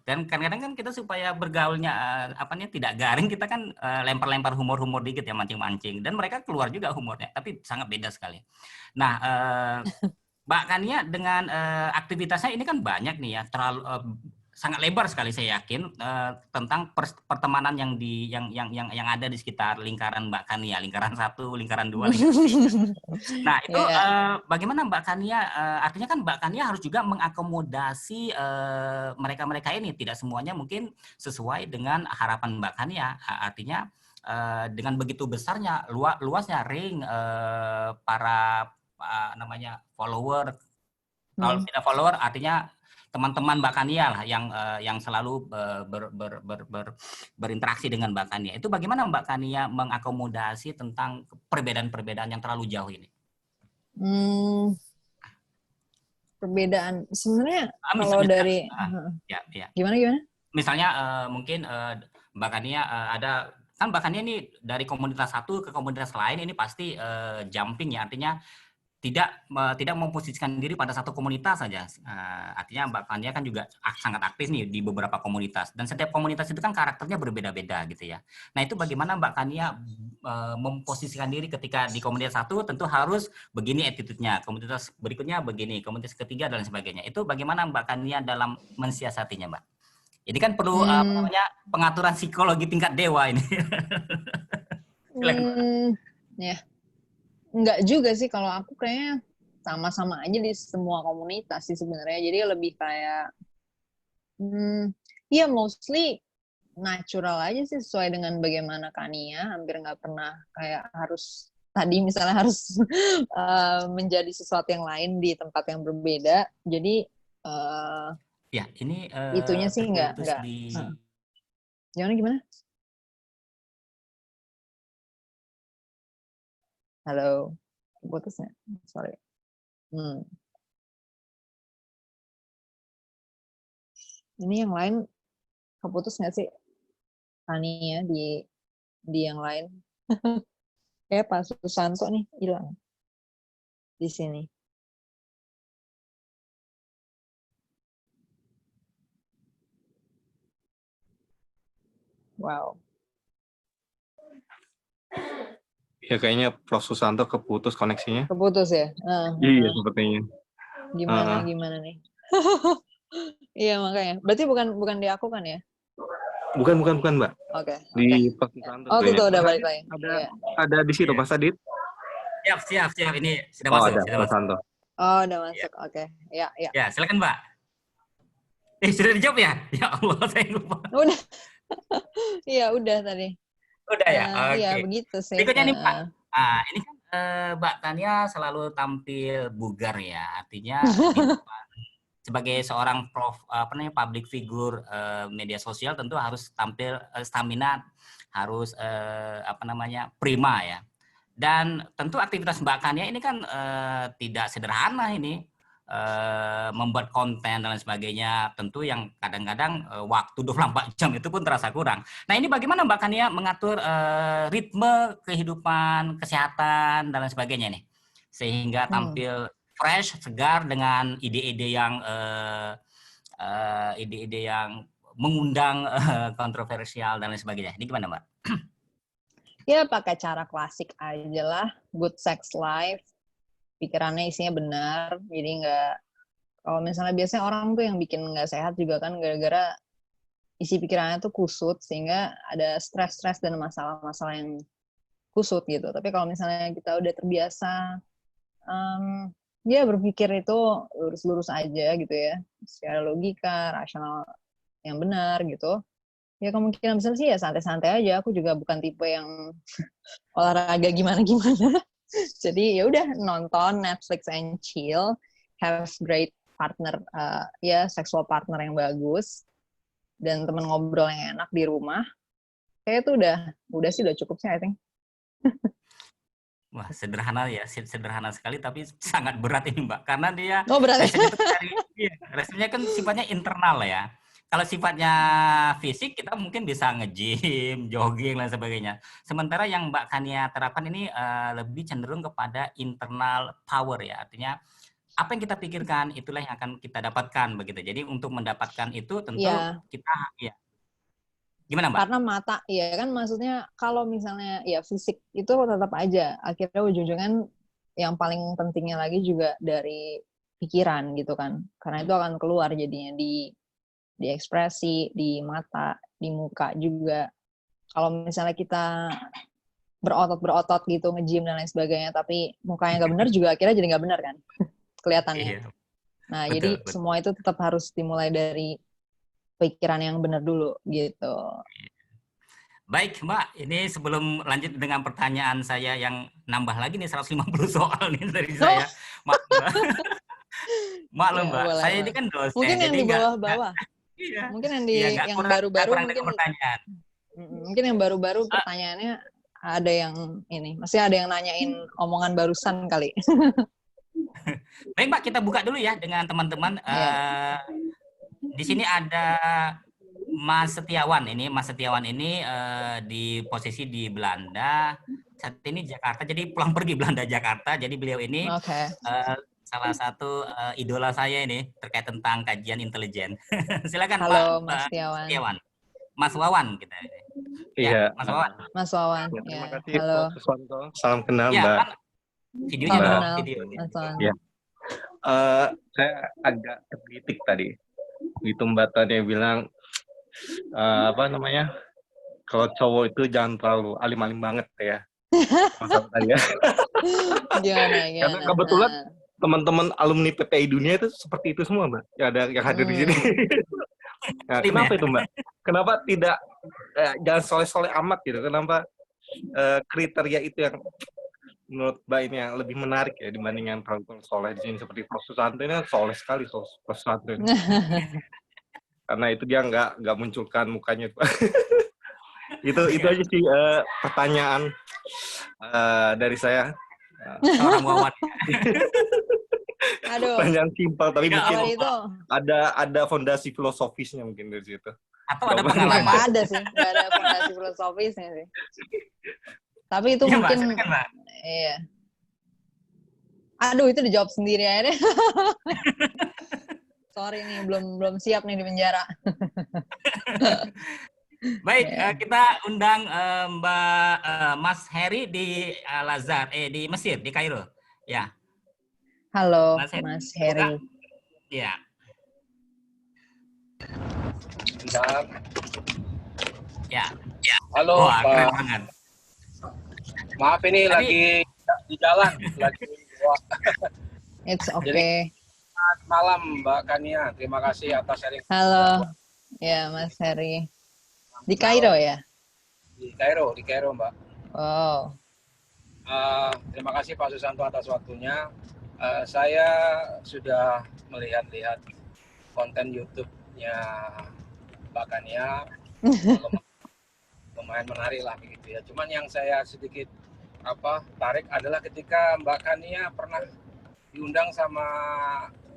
dan kadang-kadang kan kita supaya bergaulnya tidak garing, kita kan lempar-lempar humor-humor dikit ya, mancing-mancing, dan mereka keluar juga humornya, tapi sangat beda sekali. Nah, Mbak Kania dengan aktivitasnya ini kan banyak nih ya, terlalu sangat lebar sekali saya yakin tentang pertemanan yang ada di sekitar lingkaran Mbak Kania, lingkaran 1, lingkaran 2, lingkaran 3. Nah, itu bagaimana Mbak Kania, artinya kan Mbak Kania harus juga mengakomodasi mereka-mereka ini, tidak semuanya mungkin sesuai dengan harapan Mbak Kania. Artinya dengan begitu besarnya, luasnya ring para follower. Kalau tidak follower artinya teman-teman Mbak Kania lah yang selalu berinteraksi dengan Mbak Kania. Itu bagaimana Mbak Kania mengakomodasi tentang perbedaan-perbedaan yang terlalu jauh ini? Perbedaan sebenarnya kalau dari gimana? Misalnya mungkin Mbak Kania ada kan Mbak Kania ini dari komunitas satu ke komunitas lain ini pasti jumping ya, artinya tidak memposisikan diri pada satu komunitas saja. Artinya Mbak Kania kan juga sangat aktif nih di beberapa komunitas, dan setiap komunitas itu kan karakternya berbeda-beda gitu ya. Nah itu bagaimana Mbak Kania memposisikan diri ketika di komunitas satu tentu harus begini attitude-nya, komunitas berikutnya begini, komunitas ketiga dan sebagainya. Itu bagaimana Mbak Kania dalam mensiasatinya Mbak? Ini kan perlu pengaturan psikologi tingkat dewa ini. Ya. Enggak juga sih, kalau aku kayaknya sama-sama aja di semua komunitas sih sebenarnya. Jadi lebih kayak ya mostly natural aja sih, sesuai dengan bagaimana Kania, hampir nggak pernah kayak harus tadi misalnya harus menjadi sesuatu yang lain di tempat yang berbeda. Jadi Ya, ini itunya sih nggak terputus di gimana? Halo, putus nggak? Sorry. Ini yang lain keputus nggak sih, Kania di yang lain? Kayak Pak Susanto nih hilang di sini. Wow. Ya kayaknya Prof. Susanto keputus koneksinya. Keputus ya? Iya sepertinya. Gimana nih? Iya makanya. Berarti bukan di aku kan ya? Bukan Mbak. Oke. Di Prof. Susanto. Oh kayaknya. tuh udah balik lagi. Ada di situ Pak Sadit. siap. Ini sudah Oh masuk. ada Sudah Prof. masuk. Susanto. Oh udah masuk. Oke. Ya. Ya, silakan Mbak. Sudah dijawab ya? Ya Allah, saya lupa. Udah. Iya udah tadi. Udah ya? Oke. Iya begitu sih. Berikutnya nih Pak. Ini kan Mbak Tania selalu tampil bugar ya. Artinya di depan, sebagai seorang public figure media sosial tentu harus tampil stamina harus prima ya. Dan tentu aktivitas Mbak Tania ini kan tidak sederhana ini. Membuat konten dan lain sebagainya, tentu yang kadang-kadang waktu 24 jam itu pun terasa kurang. Nah ini bagaimana Mbak Kania mengatur ritme kehidupan, kesehatan dan lain sebagainya nih, sehingga tampil fresh, segar dengan ide-ide yang mengundang kontroversial dan lain sebagainya. Ini gimana Mbak? Ya pakai cara klasik aja lah, good sex life. Pikirannya isinya benar, jadi nggak, kalau misalnya biasanya orang tuh yang bikin nggak sehat juga kan gara-gara isi pikirannya tuh kusut, sehingga ada stres-stres dan masalah-masalah yang kusut gitu. Tapi kalau misalnya kita udah terbiasa, ya berpikir itu lurus-lurus aja gitu ya, secara logika, rasional yang benar gitu, ya kemungkinan besar sih ya santai-santai aja. Aku juga bukan tipe yang olahraga gimana-gimana. Jadi ya udah nonton Netflix and chill, have great partner, seksual partner yang bagus, dan teman ngobrol yang enak di rumah. Kayak itu udah sih udah cukup sih I think. Wah sederhana ya, sederhana sekali tapi sangat berat ini Mbak, karena dia berat. resepnya kan sifatnya internal ya. Kalau sifatnya fisik, kita mungkin bisa nge-gym, jogging, dan sebagainya. Sementara yang Mbak Kania terapkan ini lebih cenderung kepada internal power ya. Artinya, apa yang kita pikirkan, itulah yang akan kita dapatkan. Begitu. Jadi, untuk mendapatkan itu, tentu kita, ya. Gimana Mbak? Karena mata, ya kan maksudnya, kalau misalnya ya fisik itu tetap aja. Akhirnya ujung-ujungnya yang paling pentingnya lagi juga dari pikiran gitu kan. Karena itu akan keluar jadinya di ekspresi, di mata, di muka juga. Kalau misalnya kita berotot gitu, nge-gym dan lain sebagainya, tapi mukanya nggak benar juga akhirnya jadi nggak benar kan, kelihatannya. Iya. Nah, betul, jadi semua itu tetap harus dimulai dari pikiran yang benar dulu, gitu. Baik Mbak, ini sebelum lanjut dengan pertanyaan saya yang nambah lagi nih 150 soal nih dari saya. Maklum Mbak, saya ini kan dosen. Mungkin yang di bawah-bawah. Iya. Mungkin yang baru-baru mungkin pertanyaan. Mungkin yang baru-baru pertanyaannya ada yang ini, masih ada yang nanyain omongan barusan kali. Baik Mbak, kita buka dulu ya dengan teman-teman. Di sini ada Mas Setiawan. Mas Setiawan ini di posisi di Belanda. Saat ini Jakarta, jadi pulang pergi Belanda Jakarta. Jadi beliau ini salah satu idola saya ini terkait tentang kajian intelijen. Silakan halo, Pak Mas Setiawan. Mas Wawan kita. Iya, Mas Wawan. Mas Wawan. Ya, terima kasih halo. Pak Susanto. Salam kenal ya, Mbak. Kan, videonya dong, video. Ya. Saya agak tergelitik tadi. Itu Mbak tadi bilang kalau cowok itu jangan terlalu alim-alim banget ya. Masalah tadi ya. Gimana? Karena kebetulan teman-teman alumni PPI dunia itu seperti itu semua, Mbak. Ya ada yang hadir di sini. Nah, kenapa itu, Mbak? kenapa tidak jangan soleh-soleh amat gitu? Kenapa kriteria itu yang menurut Mbak ini yang lebih menarik ya dibanding yang terlalu soleh di sini seperti Prof. Susanto ini kan soleh sekali Prof. Susanto ini. Karena itu dia nggak munculkan mukanya. itu aja sih pertanyaan dari saya. Seorang Wawan. Aduh, Pertanyaan simpel tapi Tidak, mungkin kalau itu ada fondasi filosofisnya mungkin dari situ. Atau ada Jawabannya pengalaman. nggak ada sih, nggak ada fondasi filosofisnya sih. Tapi itu Iya, Mbak, mungkin, silakan, Mbak. iya. Aduh, itu dijawab sendiri aja deh. Sorry nih, belum siap nih di penjara. Baik, Ya. kita undang Mbak Mas Heri di Al-Azhar, di Mesir, di Kairo. Ya, Halo, Mas Heri. Mas Heri. Ya. Bentar. Ya. Halo, Wah, keren Pak. banget. Maaf ini Tadi- lagi di jalan, lagi wah, It's okay. selamat malam Mbak Kania. Terima kasih atas sharing Halo, ya Mas Heri. Di Kairo ya? di Kairo Mbak. Wow. Terima kasih Pak Susanto atas waktunya. Saya sudah melihat-lihat konten YouTube-nya Mbak Kania. Lumayan menarik lah begitu ya. Cuman yang saya sedikit tarik adalah ketika Mbak Kania pernah diundang sama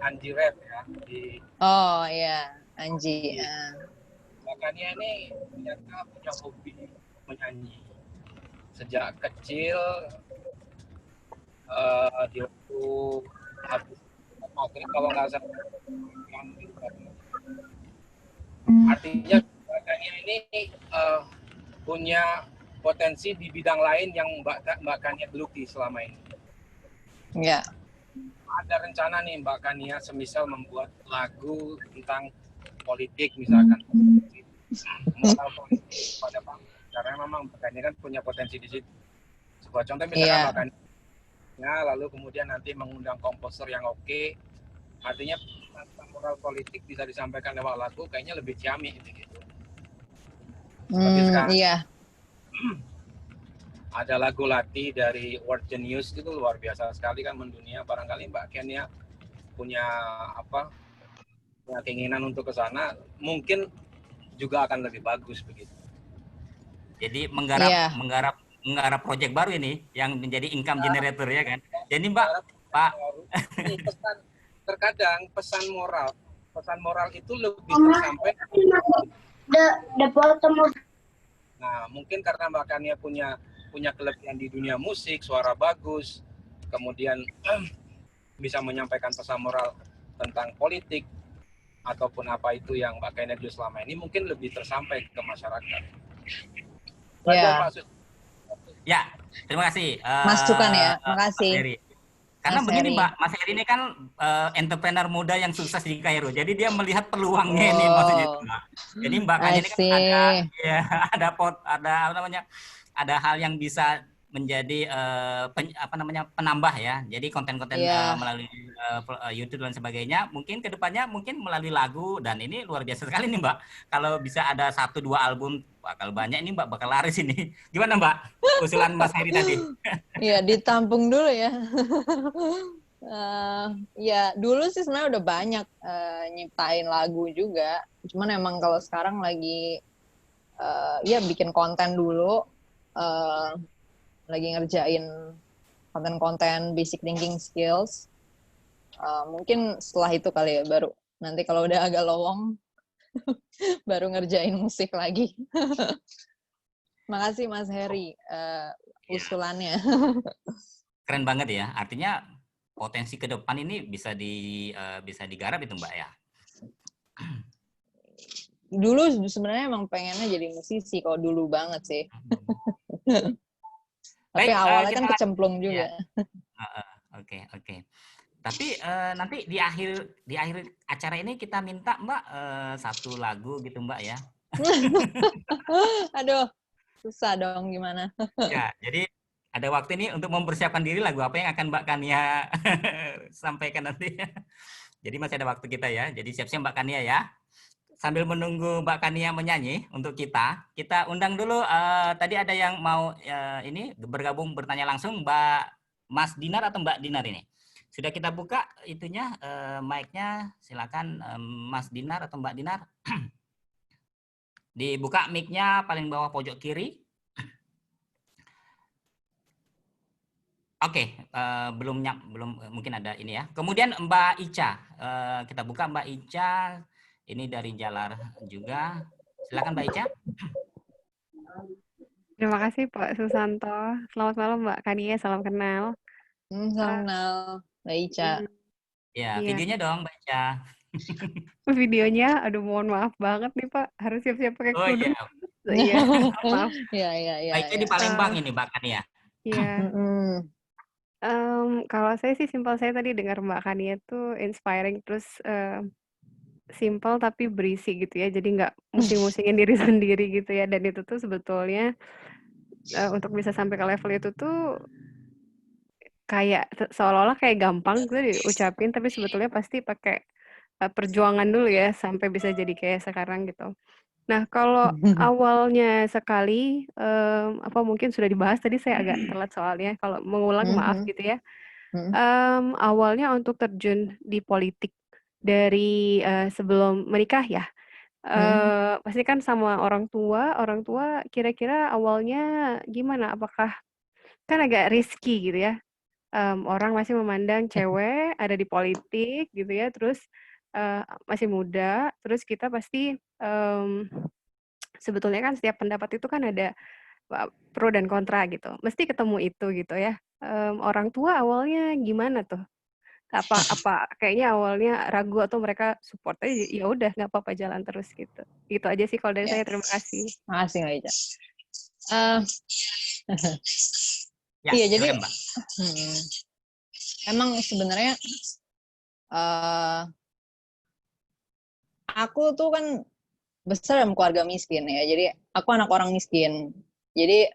Anji Rep ya di Oh ya, Anji. Mbak Kania ini ternyata punya hobi menyanyi sejak kecil. Di waktu habis maghrib kalau nggak salah, artinya Mbak Kania ini punya potensi di bidang lain yang Mbak Kania geluti selama ini. Ya. Ada rencana nih Mbak Kania semisal membuat lagu tentang politik misalkan, moral politik pada Pak, karena memang Mbak Kania kan punya potensi di situ. Sebuah contoh misalkan Iya. Mbak Kania lalu kemudian nanti mengundang komposer yang oke, artinya tentang moral politik bisa disampaikan lewat lagu, kayaknya lebih ciamik gitu. Seperti sekarang. Iya. Ada lagu Lati dari World Genius itu luar biasa sekali kan mendunia. Barangkali Mbak Kania punya punya keinginan untuk ke sana, mungkin juga akan lebih bagus begitu. Jadi menggarap Iya. menggarap proyek baru ini yang menjadi income generator ya kan. Jadi Mbak, Pak, Ini terkadang pesan moral itu lebih tersampaikan. The bottom of Nah, mungkin karena Mbak Kania punya kelebihan di dunia musik, suara bagus, kemudian bisa menyampaikan pesan moral tentang politik ataupun apa itu yang Mbak Kania dulu selama ini mungkin lebih tersampai ke masyarakat. Ya. Pak Sus. ya, terima kasih. Masukan ya, makasih. Mas Heri. Karena Mas begini Heri. Mbak, Mas Heri ini kan entrepreneur muda yang sukses di Kairo. Jadi dia melihat peluangnya ini maksudnya itu, Mbak. Jadi Mbak Kania ini kan ada hal yang bisa menjadi penambah ya. Jadi konten-konten Iya. melalui YouTube dan sebagainya. Mungkin kedepannya mungkin melalui lagu, dan ini luar biasa sekali nih Mbak. Kalau bisa ada 1-2 album, bakal banyak ini Mbak, bakal laris ini. Gimana Mbak usulan Mas Heri tadi? Iya, ditampung dulu ya. Ya, dulu sih sebenarnya udah banyak nyiptain lagu juga. Cuman emang kalau sekarang lagi ya bikin konten dulu. Lagi ngerjain konten-konten basic thinking skills. Mungkin setelah itu kali ya, baru nanti kalau udah agak lowong baru ngerjain musik lagi. Makasih Mas Heri usulannya. Keren banget ya. Artinya potensi ke depan ini bisa digarap itu Mbak ya. Dulu sebenarnya emang pengennya jadi musisi kalau dulu banget sih. Tapi Baik, awalnya kan kita- kecemplung juga. Oke. Tapi nanti di akhir acara ini kita minta Mbak satu lagu gitu Mbak ya. Aduh, susah dong gimana. Ya, jadi ada waktu ini untuk mempersiapkan diri lagu apa yang akan Mbak Kania sampaikan nanti. Jadi masih ada waktu kita ya. Jadi siap-siap Mbak Kania ya. sambil menunggu Mbak Kania menyanyi untuk kita undang dulu tadi ada yang mau ini bergabung bertanya langsung Mas Dinar atau Mbak Dinar ini. Sudah kita buka itunya mic-nya, silakan Mas Dinar atau Mbak Dinar. Dibuka mic-nya paling bawah pojok kiri. Oke, belum mungkin ada ini ya. Kemudian Mbak Ica, kita buka Mbak Ica. Ini dari Jalar juga. Silakan Mbak Ica. Terima kasih Pak Susanto. Selamat malam Mbak Kania, salam kenal. Salam kenal, Mbak Ica. Ya, Iya. videonya dong Mbak Ica. Videonya, aduh mohon maaf banget nih Pak, harus siap-siap pakai Oh kerudung. iya. Iya, maaf. Iya. Baiknya di Palembang ini Mbak Kania. Iya. Kalau saya sih simpel, saya tadi dengar Mbak Kania tuh inspiring, terus simple tapi berisi gitu ya, jadi nggak musing-musingin diri sendiri gitu ya, dan itu tuh sebetulnya untuk bisa sampai ke level itu tuh kayak seolah-olah kayak gampang gitu diucapin, tapi sebetulnya pasti pakai perjuangan dulu ya sampai bisa jadi kayak sekarang gitu. Nah, kalau awalnya sekali mungkin sudah dibahas tadi, saya agak telat soalnya, kalau mengulang maaf gitu ya. Awalnya untuk terjun di politik dari sebelum menikah ya, pasti kan sama orang tua kira-kira awalnya gimana? Apakah kan agak risky gitu ya, orang masih memandang cewek ada di politik gitu ya, terus masih muda, terus kita pasti sebetulnya kan setiap pendapat itu kan ada pro dan kontra gitu, mesti ketemu itu gitu ya. Orang tua awalnya gimana tuh? Apa kayaknya awalnya ragu atau mereka support aja, ya udah nggak apa-apa jalan terus gitu. Gitu aja sih kalau dari saya, terima kasih. Makasih Mbak Ica. Ya, Iya, jadi silakan, Mbak. emang sebenarnya aku tuh kan besar dalam keluarga miskin ya, jadi aku anak orang miskin. Jadi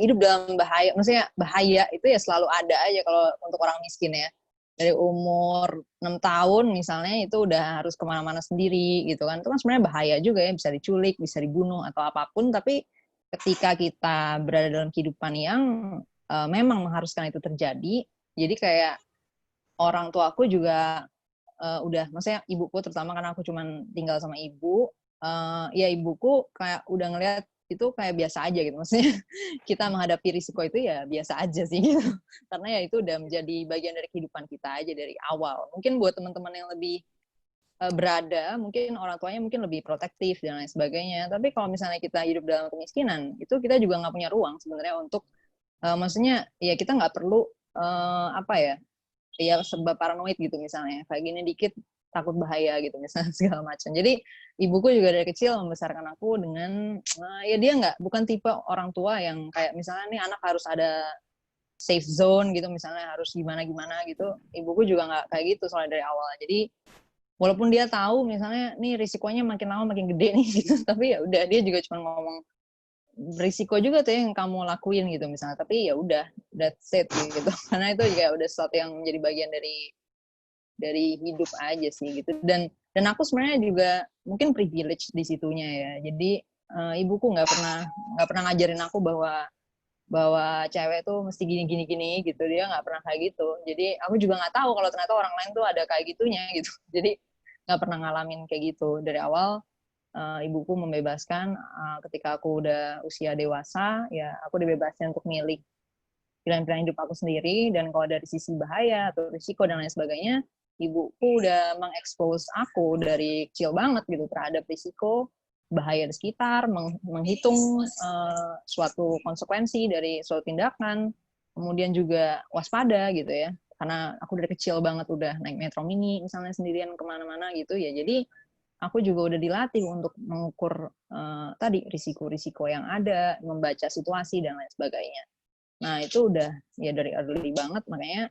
hidup dalam bahaya, maksudnya bahaya itu ya selalu ada aja kalau untuk orang miskin ya. Dari umur 6 tahun misalnya itu udah harus kemana-mana sendiri gitu kan. Itu kan sebenarnya bahaya juga ya, bisa diculik, bisa dibunuh atau apapun. Tapi ketika kita berada dalam kehidupan yang memang mengharuskan itu terjadi, jadi kayak orang tuaku juga udah, maksudnya ibuku terutama karena aku cuman tinggal sama ibu, ya ibuku kayak udah ngeliat itu kayak biasa aja gitu, maksudnya kita menghadapi risiko itu ya biasa aja sih gitu, karena ya itu udah menjadi bagian dari kehidupan kita aja dari awal. Mungkin buat teman-teman yang lebih berada, mungkin orang tuanya mungkin lebih protektif dan lain sebagainya, tapi kalau misalnya kita hidup dalam kemiskinan, itu kita juga nggak punya ruang sebenarnya untuk maksudnya ya kita nggak perlu ya sebab paranoid gitu, misalnya kayak gini dikit takut bahaya gitu misalnya segala macam. Jadi ibuku juga dari kecil membesarkan aku dengan ya dia bukan tipe orang tua yang kayak misalnya nih anak harus ada safe zone gitu, misalnya harus gimana gitu. Ibuku juga nggak kayak gitu soalnya dari awal. Jadi walaupun dia tahu misalnya nih risikonya makin lama makin gede nih gitu, tapi ya udah dia juga cuma ngomong berisiko juga tuh yang kamu lakuin gitu misalnya, tapi ya udah that's it gitu, karena itu juga udah sesuatu yang menjadi bagian dari hidup aja sih gitu. Dan aku sebenarnya juga mungkin privilege di situnya ya, jadi ibuku nggak pernah ngajarin aku bahwa cewek tuh mesti gini gitu, dia nggak pernah kayak gitu. Jadi aku juga nggak tahu kalau ternyata orang lain tuh ada kayak gitunya gitu, jadi nggak pernah ngalamin kayak gitu dari awal. Ibuku membebaskan ketika aku udah usia dewasa, ya aku dibebaskan untuk milih pilihan-pilihan hidup aku sendiri. Dan kalau dari sisi bahaya atau risiko dan lain sebagainya, ibuku udah mengekspos aku dari kecil banget gitu terhadap risiko bahaya di sekitar, menghitung suatu konsekuensi dari suatu tindakan, kemudian juga waspada gitu ya, karena aku dari kecil banget udah naik metro mini misalnya sendirian kemana-mana gitu ya. Jadi aku juga udah dilatih untuk mengukur tadi risiko-risiko yang ada, membaca situasi dan lain sebagainya. Nah itu udah ya dari early banget, makanya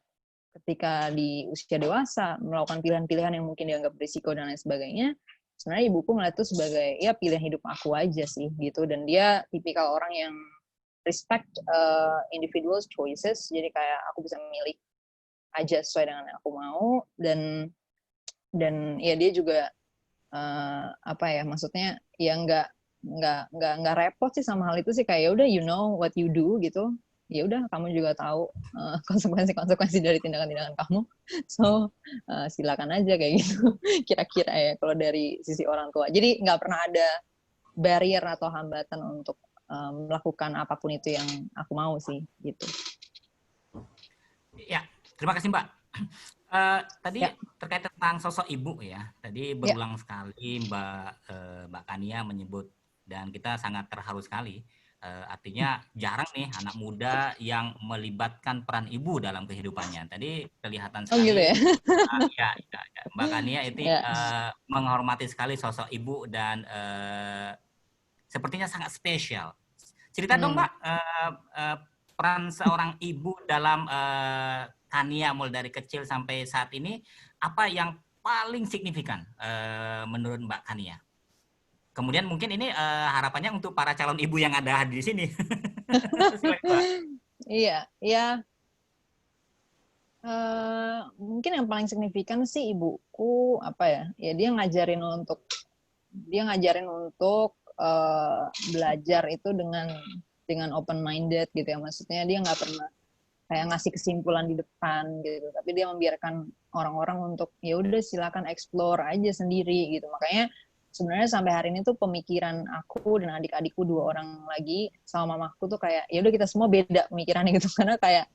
ketika di usia dewasa melakukan pilihan-pilihan yang mungkin dianggap risiko dan lain sebagainya, sebenarnya ibuku ngeliat itu sebagai ya pilihan hidup aku aja sih gitu. Dan dia tipikal orang yang respect individual choices, jadi kayak aku bisa memilih aja sesuai dengan yang aku mau. Dan ya dia juga apa ya, maksudnya ya nggak repot sih sama hal itu sih, kayak ya udah you know what you do gitu, ya udah kamu juga tahu konsekuensi dari tindakan-tindakan kamu, so silakan aja kayak gitu. Kira-kira ya kalau dari sisi orang tua, jadi nggak pernah ada barrier atau hambatan untuk melakukan apapun itu yang aku mau sih gitu. Ya, terima kasih Mbak. Tadi Ya. terkait tentang sosok ibu ya, tadi berulang sekali Mbak Kania menyebut, dan kita sangat terharu sekali. Artinya jarang nih anak muda yang melibatkan peran ibu dalam kehidupannya. Tadi kelihatan Oh sekali. gitu ya. Ya, Mbak Kania itu Ya. menghormati sekali sosok ibu dan sepertinya sangat spesial. Cerita dong Mbak, peran seorang ibu dalam Kania mulai dari kecil sampai saat ini, apa yang paling signifikan menurut Mbak Kania? Kemudian mungkin ini harapannya untuk para calon ibu yang ada di sini. Silakan, Mbak. Iya, ya. Mungkin yang paling signifikan sih ibuku apa ya? Ya dia ngajarin untuk belajar itu dengan open minded gitu ya. Maksudnya dia nggak pernah kayak ngasih kesimpulan di depan gitu, tapi dia membiarkan orang-orang untuk ya udah silakan explore aja sendiri gitu. Makanya sebenarnya sampai hari ini tuh pemikiran aku dan adik-adikku 2 orang lagi sama mamaku tuh kayak ya udah kita semua beda pemikirannya gitu, karena kayak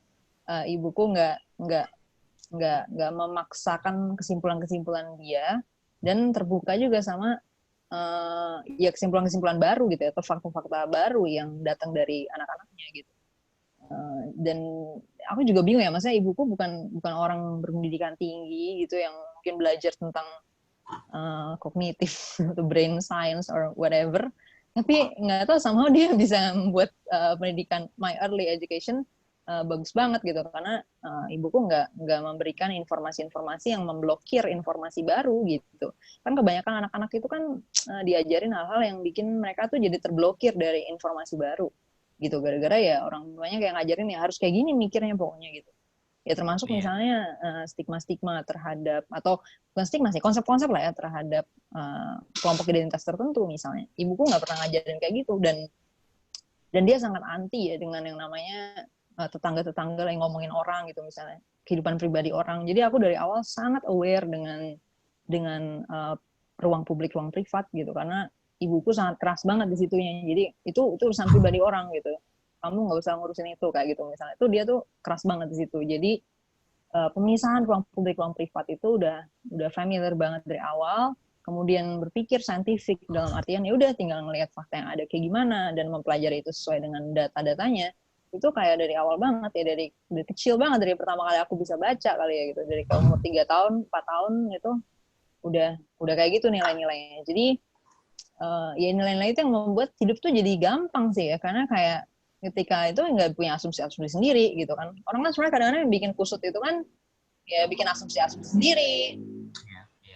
ibuku nggak memaksakan kesimpulan-kesimpulan dia, dan terbuka juga sama ya kesimpulan-kesimpulan baru gitu ya, atau fakta-fakta baru yang datang dari anak-anaknya gitu. Dan aku juga bingung ya, maksudnya ibuku bukan orang berpendidikan tinggi gitu yang mungkin belajar tentang kognitif atau brain science or whatever, tapi nggak tahu somehow dia bisa membuat pendidikan my early education bagus banget gitu, karena ibuku nggak memberikan informasi-informasi yang memblokir informasi baru gitu. Kan kebanyakan anak-anak itu kan diajarin hal-hal yang bikin mereka tuh jadi terblokir dari informasi baru gitu, gara-gara ya orang tuanya kayak ngajarin ya harus kayak gini mikirnya pokoknya gitu. Ya termasuk misalnya stigma-stigma terhadap, atau bukan stigma sih, konsep-konsep lah ya terhadap kelompok identitas tertentu misalnya. Ibuku nggak pernah ngajarin kayak gitu, dan dia sangat anti ya dengan yang namanya tetangga-tetangga yang ngomongin orang gitu, misalnya kehidupan pribadi orang. Jadi aku dari awal sangat aware dengan ruang publik, ruang privat gitu, karena ibuku sangat keras banget di situnya. Jadi itu urusan pribadi orang gitu, kamu nggak usah ngurusin itu kayak gitu misalnya. Itu dia tuh keras banget di situ. Jadi pemisahan ruang publik, ruang privat itu udah familiar banget dari awal. Kemudian berpikir saintifik dalam artian ya udah tinggal ngelihat fakta yang ada kayak gimana dan mempelajari itu sesuai dengan data-datanya. Itu kayak dari awal banget ya, dari kecil banget, dari pertama kali aku bisa baca kali ya gitu, dari umur 3 tahun, 4 tahun gitu udah kayak gitu nilai-nilainya. Jadi ya nilai-nilai itu yang membuat hidup tuh jadi gampang sih ya, karena kayak ketika itu nggak punya asumsi-asumsi sendiri gitu kan. Orang kan sebenarnya kadang-kadang yang bikin kusut itu kan ya bikin asumsi-asumsi sendiri.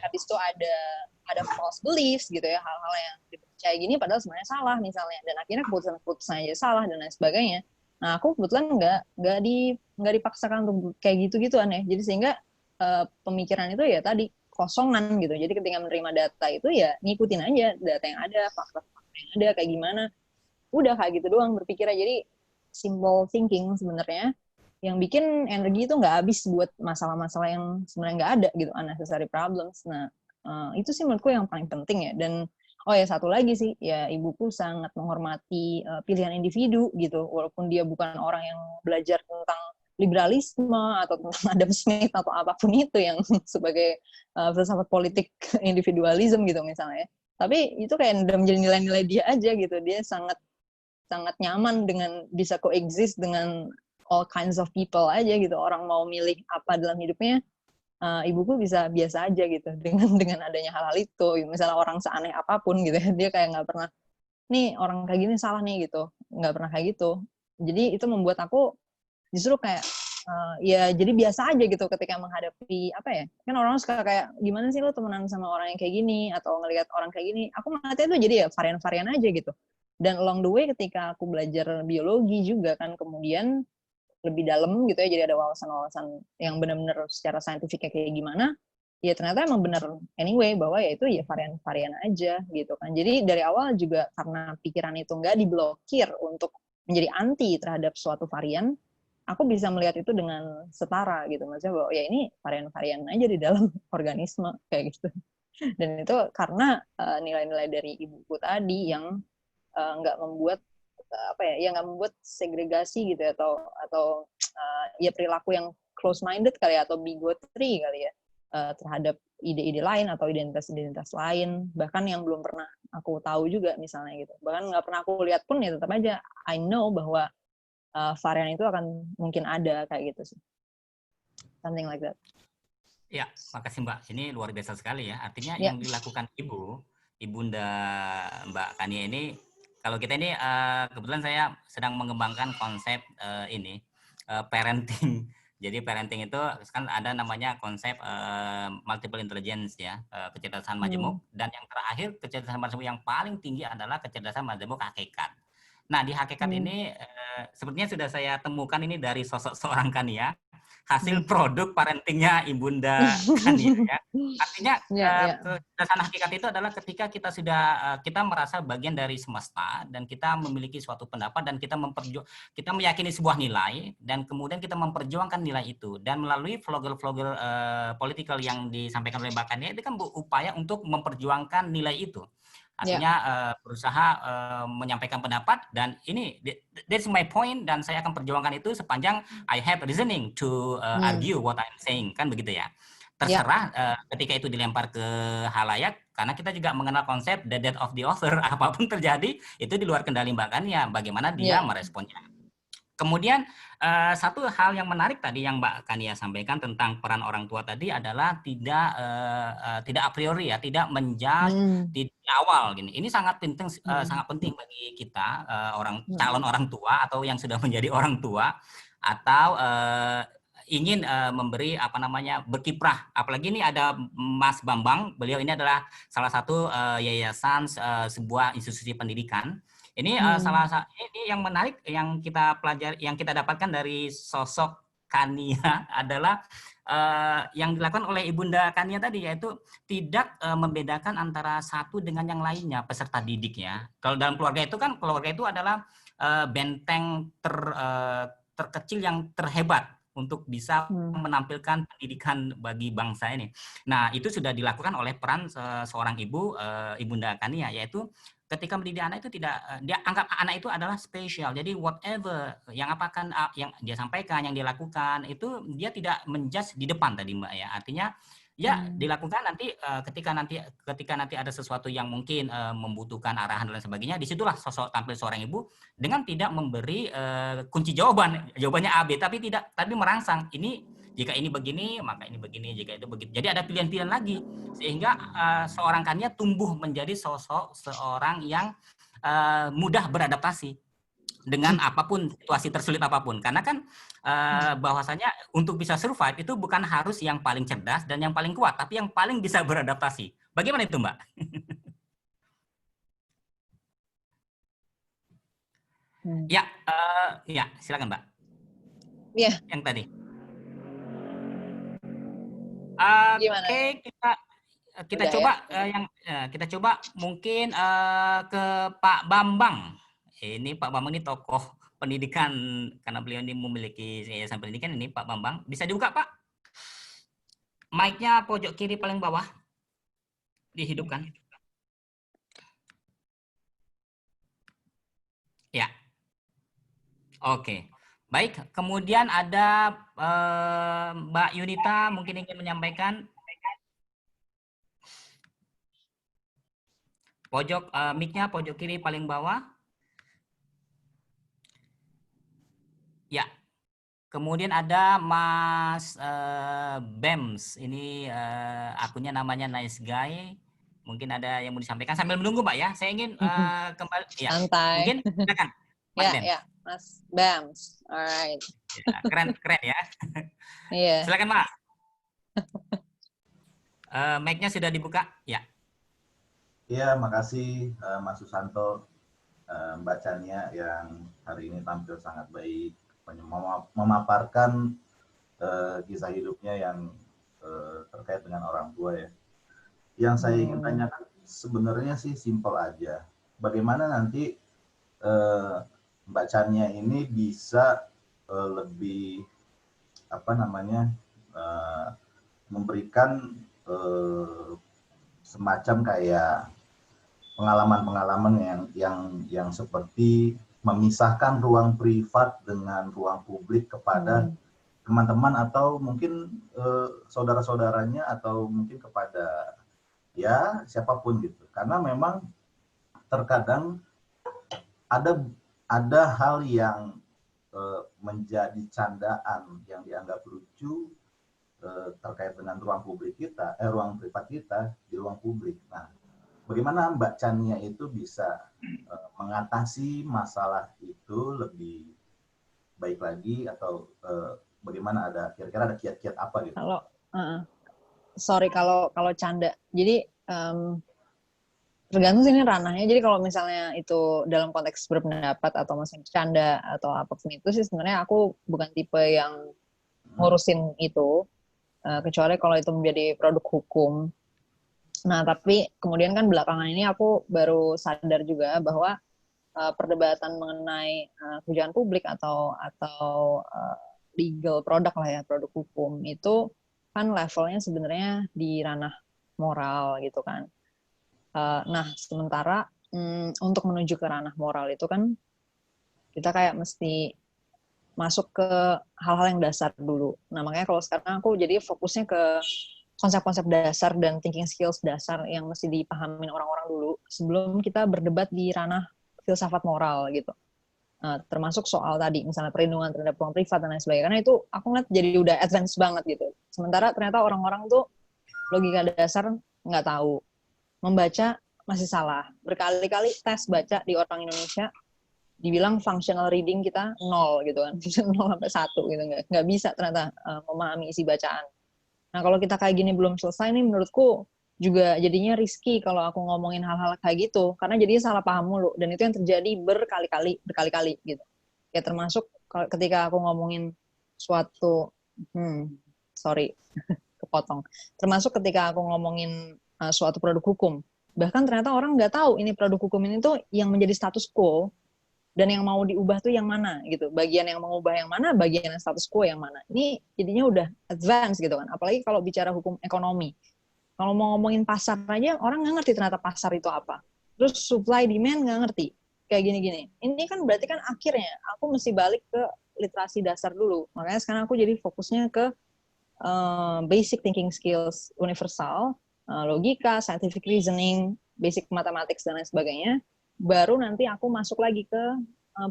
Habis itu ada false beliefs gitu ya, hal-hal yang dipercaya gini padahal sebenarnya salah misalnya, dan akhirnya keputusan aja salah dan lain sebagainya. Nah aku kebetulan nggak dipaksakan untuk kayak gitu-gituan ya. Jadi sehingga pemikiran itu ya tadi kosongan gitu. Jadi ketika menerima data itu ya ngikutin aja data yang ada, fakta-fakta yang ada kayak gimana. Udah kayak gitu doang berpikirnya. Jadi simple thinking sebenarnya yang bikin energi itu nggak habis buat masalah-masalah yang sebenarnya nggak ada gitu, unnecessary problems. Nah itu sih menurutku yang paling penting ya. Dan oh ya satu lagi sih ya, ibuku sangat menghormati pilihan individu gitu, walaupun dia bukan orang yang belajar tentang liberalisme atau tentang Adam Smith atau apapun itu yang sebagai filsafat politik individualism gitu misalnya. Tapi itu kayak udah menjadi nilai-nilai dia aja gitu. Dia sangat nyaman dengan bisa coexist dengan all kinds of people aja gitu. Orang mau milih apa dalam hidupnya, ibuku bisa biasa aja gitu dengan adanya hal-hal itu. Misalnya orang seaneh apapun gitu ya, dia kayak nggak pernah, nih orang kayak gini salah nih gitu, nggak pernah kayak gitu. Jadi itu membuat aku justru kayak ya jadi biasa aja gitu ketika menghadapi apa ya, kan orang suka kayak gimana sih lo temenan sama orang yang kayak gini atau ngelihat orang kayak gini. Aku ngeliatnya itu jadi ya varian-varian aja gitu. Dan along the way ketika aku belajar biologi juga kan kemudian lebih dalam gitu ya, jadi ada wawasan-wawasan yang benar-benar secara saintifiknya kayak gimana. ya ternyata emang bener anyway bahwa ya itu ya varian-varian aja gitu kan. Jadi dari awal juga karena pikiran itu nggak diblokir untuk menjadi anti terhadap suatu varian, aku bisa melihat itu dengan setara gitu. Maksudnya bahwa ya ini varian-varian aja di dalam organisme kayak gitu. Dan itu karena nilai-nilai dari ibuku tadi yang nggak membuat nggak membuat segregasi gitu atau ya perilaku yang close minded kali ya, atau bigotry kali ya terhadap ide-ide lain atau identitas-identitas lain, bahkan yang belum pernah aku tahu juga misalnya gitu, bahkan nggak pernah aku lihat pun ya tetap aja I know bahwa varian itu akan mungkin ada kayak gitu sih, something like that. Ya, makasih Mbak. Ini luar biasa sekali ya. Artinya Ya. yang dilakukan Ibunda Mbak Kania ini, kalau kita ini kebetulan saya sedang mengembangkan konsep parenting. Jadi parenting itu kan ada namanya konsep multiple intelligence ya, kecerdasan majemuk, dan yang terakhir kecerdasan majemuk yang paling tinggi adalah kecerdasan majemuk hakikat. Nah, di hakikat ini sepertinya sudah saya temukan ini dari sosok seorang Kania, hasil produk parentingnya Ibunda Kania ya. Artinya kecerdasan hakikat itu adalah ketika kita sudah kita merasa bagian dari semesta dan kita memiliki suatu pendapat dan kita meyakini sebuah nilai dan kemudian kita memperjuangkan nilai itu, dan melalui vlogger-vlogger politikal yang disampaikan oleh Mbak Kania itu kan upaya untuk memperjuangkan nilai itu. Artinya berusaha menyampaikan pendapat, dan ini that's my point, dan saya akan perjuangkan itu sepanjang I have reasoning to argue what I'm saying, kan begitu ya. Terserah ketika itu dilempar ke halayak, karena kita juga mengenal konsep the death of the author, apapun terjadi itu di luar kendali Mbak Kania, bagaimana dia meresponnya. Kemudian satu hal yang menarik tadi yang Mbak Kania sampaikan tentang peran orang tua tadi adalah tidak a priori ya, tidak menjudge di awal gini. Ini sangat penting bagi kita calon orang tua atau yang sudah menjadi orang tua atau ingin memberi berkiprah. Apalagi ini ada Mas Bambang, beliau ini adalah salah satu yayasan sebuah institusi pendidikan. Ini ini yang menarik yang kita pelajari, yang kita dapatkan dari sosok Kania adalah yang dilakukan oleh Ibunda Kania tadi, yaitu tidak membedakan antara satu dengan yang lainnya peserta didik ya. Kalau dalam keluarga itu kan, keluarga itu adalah benteng terkecil yang terhebat untuk bisa menampilkan pendidikan bagi bangsa ini. Nah, itu sudah dilakukan oleh peran seorang Ibunda Kania, yaitu ketika mendidik anak itu tidak, dia anggap anak itu adalah spesial. Jadi whatever yang yang dia sampaikan, yang dia lakukan itu dia tidak menjudge di depan tadi Mbak ya. Artinya ya dilakukan nanti ketika nanti ada sesuatu yang mungkin membutuhkan arahan dan sebagainya, disitulah sosok tampil seorang ibu dengan tidak memberi kunci jawabannya A B, tapi merangsang ini. Jika ini begini, maka ini begini, jika itu begitu. Jadi ada pilihan-pilihan lagi, sehingga seorang Kania tumbuh menjadi sosok seorang yang mudah beradaptasi dengan apapun, situasi tersulit apapun. Karena kan bahwasanya untuk bisa survive itu bukan harus yang paling cerdas dan yang paling kuat, tapi yang paling bisa beradaptasi. Bagaimana itu, Mbak? Ya, silakan, Mbak. Iya. Yang tadi. Oke, kita coba kita coba mungkin ke Pak Bambang. Ini Pak Bambang ini tokoh pendidikan, karena beliau ini memiliki yayasan pendidikan. Ini Pak Bambang, bisa dibuka Pak? Mic-nya pojok kiri paling bawah, dihidupkan. Ya, oke. Baik, kemudian ada Mbak Yunita mungkin ingin menyampaikan. Pojok mic-nya pojok kiri paling bawah. Ya. Kemudian ada Mas Bems. Ini akunnya namanya Nice Guy. Mungkin ada yang mau disampaikan sambil menunggu, Mbak ya. Saya ingin kembali ya. Santai. Mungkin silakan. Mas Bems. Ya, Mas Bems. Alright. Ya, keren ya. Iya. Silakan, Mas. Mic-nya sudah dibuka? Ya. Iya, makasih Mas Susanto, Mbak Chania yang hari ini tampil sangat baik, memaparkan kisah hidupnya yang terkait dengan orang tua ya. Yang saya ingin tanyakan sebenarnya sih simpel aja. Bagaimana nanti Mbak Chania ini bisa lebih memberikan semacam kayak pengalaman-pengalaman yang seperti memisahkan ruang privat dengan ruang publik kepada teman-teman atau mungkin saudara-saudaranya atau mungkin kepada ya siapapun gitu. Karena memang terkadang ada hal yang menjadi candaan yang dianggap lucu terkait dengan ruang publik kita, ruang privat kita di ruang publik. Nah, bagaimana Mbak Chania itu bisa mengatasi masalah itu lebih baik lagi atau bagaimana kira-kira ada kiat-kiat apa gitu? Kalau canda. Jadi tergantung sini ranahnya. Jadi kalau misalnya itu dalam konteks berpendapat atau masih bercanda atau apapun itu sih sebenarnya aku bukan tipe yang ngurusin itu. Kecuali kalau itu menjadi produk hukum. Nah, tapi kemudian kan belakangan ini aku baru sadar juga bahwa perdebatan mengenai kebijakan publik atau legal produk lah ya, produk hukum itu kan levelnya sebenarnya di ranah moral gitu kan. Nah, sementara untuk menuju ke ranah moral itu kan kita kayak mesti masuk ke hal-hal yang dasar dulu. Nah, makanya kalau sekarang aku jadi fokusnya ke konsep-konsep dasar dan thinking skills dasar yang mesti dipahamin orang-orang dulu sebelum kita berdebat di ranah filsafat moral gitu. Termasuk soal tadi, misalnya perlindungan terhadap ruang privat dan lain sebagainya. Karena itu aku ngeliat jadi udah advance banget gitu. Sementara ternyata orang-orang tuh logika dasar nggak tahu. Membaca masih salah. Berkali-kali tes baca di orang Indonesia dibilang functional reading kita 0 gitu kan, 0 sampai 1 gitu, nggak bisa ternyata memahami isi bacaan. Nah kalau kita kayak gini belum selesai nih menurutku juga jadinya risky kalau aku ngomongin hal-hal kayak gitu, karena jadinya salah paham mulu, dan itu yang terjadi berkali-kali gitu. Ya termasuk ketika aku ngomongin suatu, kepotong. Termasuk ketika aku ngomongin suatu produk hukum, bahkan ternyata orang nggak tahu ini produk hukum ini tuh yang menjadi status quo, dan yang mau diubah tuh yang mana gitu. Bagian yang mengubah yang mana, bagian yang status quo yang mana. Ini jadinya udah advance gitu kan. Apalagi kalau bicara hukum ekonomi. Kalau mau ngomongin pasar aja, orang nggak ngerti ternyata pasar itu apa. Terus supply demand nggak ngerti. Kayak gini-gini. Ini kan berarti kan akhirnya aku mesti balik ke literasi dasar dulu. Makanya sekarang aku jadi fokusnya ke basic thinking skills universal, logika, scientific reasoning, basic mathematics, dan lain sebagainya. Baru nanti aku masuk lagi ke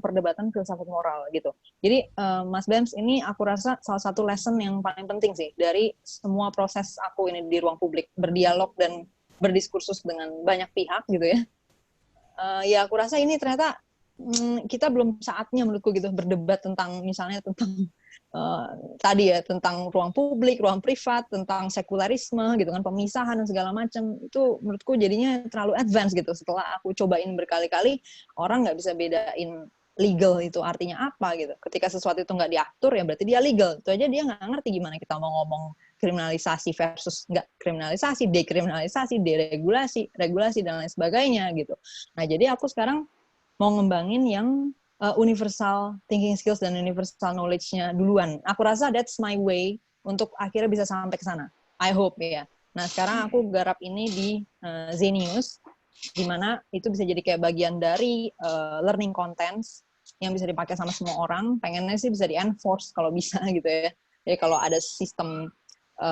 perdebatan filsafat moral gitu. Jadi Mas Bems, ini aku rasa salah satu lesson yang paling penting sih dari semua proses aku ini di ruang publik, berdialog dan berdiskursus dengan banyak pihak gitu ya. Ya aku rasa ini ternyata kita belum saatnya menurutku gitu berdebat tentang misalnya tentang tadi ya, tentang ruang publik, ruang privat, tentang sekularisme gitu kan, pemisahan dan segala macam. Itu menurutku jadinya terlalu advance gitu. Setelah aku cobain berkali-kali, orang nggak bisa bedain legal itu artinya apa gitu. Ketika sesuatu itu nggak diatur ya berarti dia legal. Itu aja dia nggak ngerti gimana kita mau ngomong kriminalisasi versus nggak kriminalisasi, dekriminalisasi, deregulasi, regulasi dan lain sebagainya gitu. Nah jadi aku sekarang mau ngembangin yang universal thinking skills dan universal knowledge-nya duluan. Aku rasa that's my way untuk akhirnya bisa sampai ke sana. I hope ya. Nah sekarang aku garap ini di Zenius, di mana itu bisa jadi kayak bagian dari learning contents yang bisa dipakai sama semua orang. Pengennya sih bisa di-enforce kalau bisa gitu ya. Jadi kalau ada sistem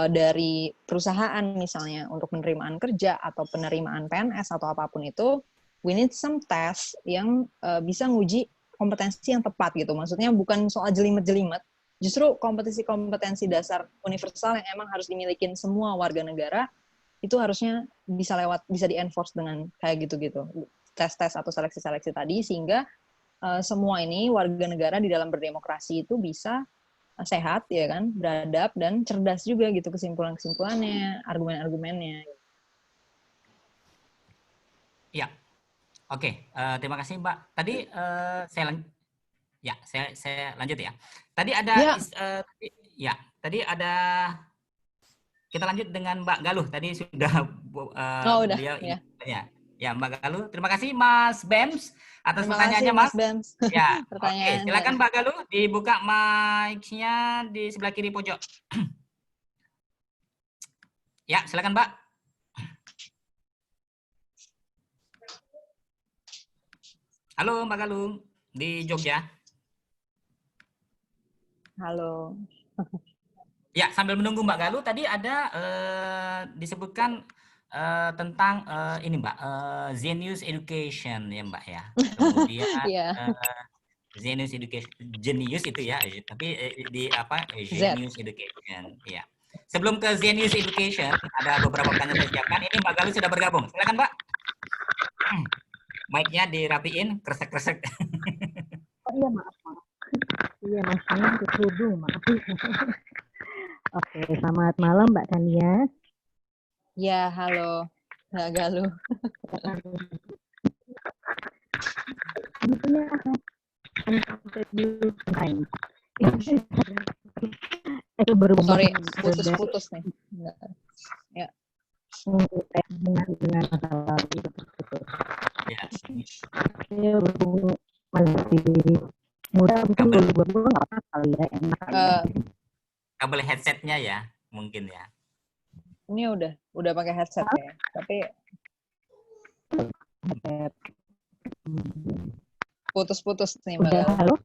dari perusahaan misalnya untuk penerimaan kerja atau penerimaan PNS atau apapun itu, we need some test yang bisa nguji kompetensi yang tepat gitu. Maksudnya bukan soal jelimet-jelimet, justru kompetensi dasar universal yang emang harus dimilikin semua warga negara, itu harusnya bisa di-enforce dengan kayak gitu-gitu. Tes-tes atau seleksi-seleksi tadi, sehingga semua ini warga negara di dalam berdemokrasi itu bisa sehat, ya kan, beradab, dan cerdas juga gitu kesimpulan-kesimpulannya, argumen-argumennya. Ya. Oke, terima kasih Mbak. Tadi saya lanjut ya. Tadi ada tadi ada kita lanjut dengan Mbak Galuh. Tadi sudah Oh, udah, beliau ya. ya Mbak Galuh. Terima kasih Mas Bems atas Terima pertanyaannya kasih Mas. Mas Bems. Ya, oke. Pertanyaan Silakan Mbak Galuh dibuka mic-nya di sebelah kiri pojok. Ya, silakan Mbak. Halo Mbak Galuh di Jogja. Halo. Ya, sambil menunggu Mbak Galuh, tadi ada disebutkan tentang ini Mbak, Zenius Education ya Mbak ya. Kemudian Iya. Zenius Education, Genius itu ya, tapi di apa? Z. Zenius Education, ya. Sebelum ke Zenius Education, ada beberapa pertanyaan saya siapkan. Ini Mbak Galuh sudah bergabung. Silakan Mbak. Mic-nya dirapiin, kresek-kresek. Oh iya, maaf. Iya, Mas Kania kerudung, maaf. Oke, selamat malam Mbak Kania. Ya, halo Mbak Galuh. Sebetulnya itu berhubung Sorry, putus-putus nih. Enggak. Ya. dengan masalah itu. Ya. Saya berhubung masih muda, mungkin buat gue nggak apa kali ya, enak. Kabel headsetnya ya, mungkin ya. Ini udah pakai headset ya, tapi putus-putus nih Mbak Galuh. Halo?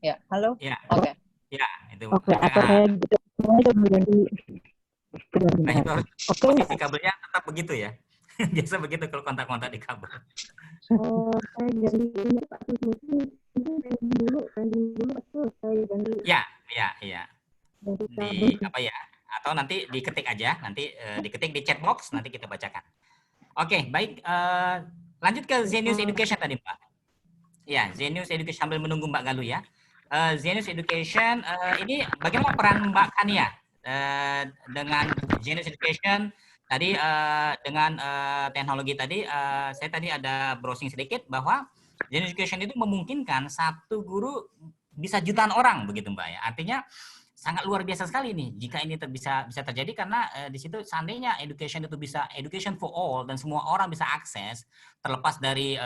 Ya, halo? Ya. Oke. Ya, itu. Oke, atau saya gitu semuanya udah ganti. Nah, itu harus posisi kabelnya tetap begitu ya. Biasa begitu kalau kontak-kontak di kabel. Saya ganti ini Pak, mungkin dulu saya ganti. Ya. Di apa ya? Atau nanti diketik aja, nanti diketik di chat box, nanti kita bacakan. Oke, baik. Lanjut ke Zenius Education tadi, Mbak. Ya, Zenius Education sambil menunggu Mbak Galuh ya. Zenius Education, ini bagaimana peran Mbak Kania dengan Zenius Education tadi dengan teknologi tadi? Saya tadi ada browsing sedikit bahwa Zenius Education itu memungkinkan satu guru bisa jutaan orang begitu Mbak ya. Artinya sangat luar biasa sekali nih jika ini bisa terjadi karena di situ seandainya education itu bisa education for all dan semua orang bisa akses terlepas dari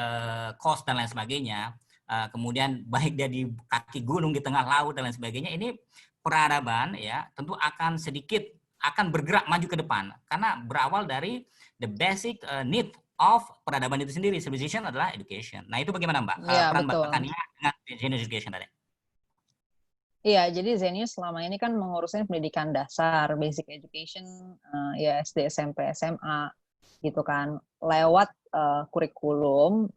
cost dan lain sebagainya. Kemudian baik dia di kaki gunung, di tengah laut dan lain sebagainya, ini peradaban ya tentu akan bergerak maju ke depan karena berawal dari the basic need of peradaban itu sendiri. Civilization adalah education. Nah itu bagaimana Mbak? Ya, peran betul. Mbak Kania dengan Zenius Education tadi? Iya, jadi Zenius selama ini kan mengurusin pendidikan dasar, basic education, ya SD, SMP, SMA, gitu kan, lewat kurikulum.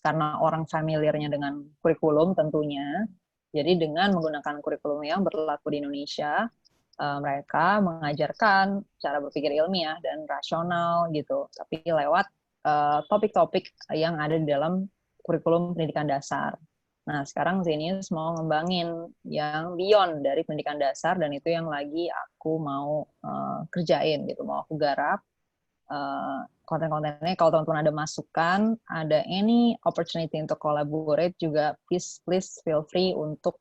Karena orang familiarnya dengan kurikulum tentunya, jadi dengan menggunakan kurikulum yang berlaku di Indonesia, mereka mengajarkan cara berpikir ilmiah dan rasional gitu, tapi lewat topik-topik yang ada di dalam kurikulum pendidikan dasar. Nah, sekarang Zenius mau ngembangin yang beyond dari pendidikan dasar, dan itu yang lagi aku mau kerjain gitu, mau aku garap. Konten-kontennya, kalau teman-teman ada masukan, ada any opportunity untuk collaborate juga, please feel free untuk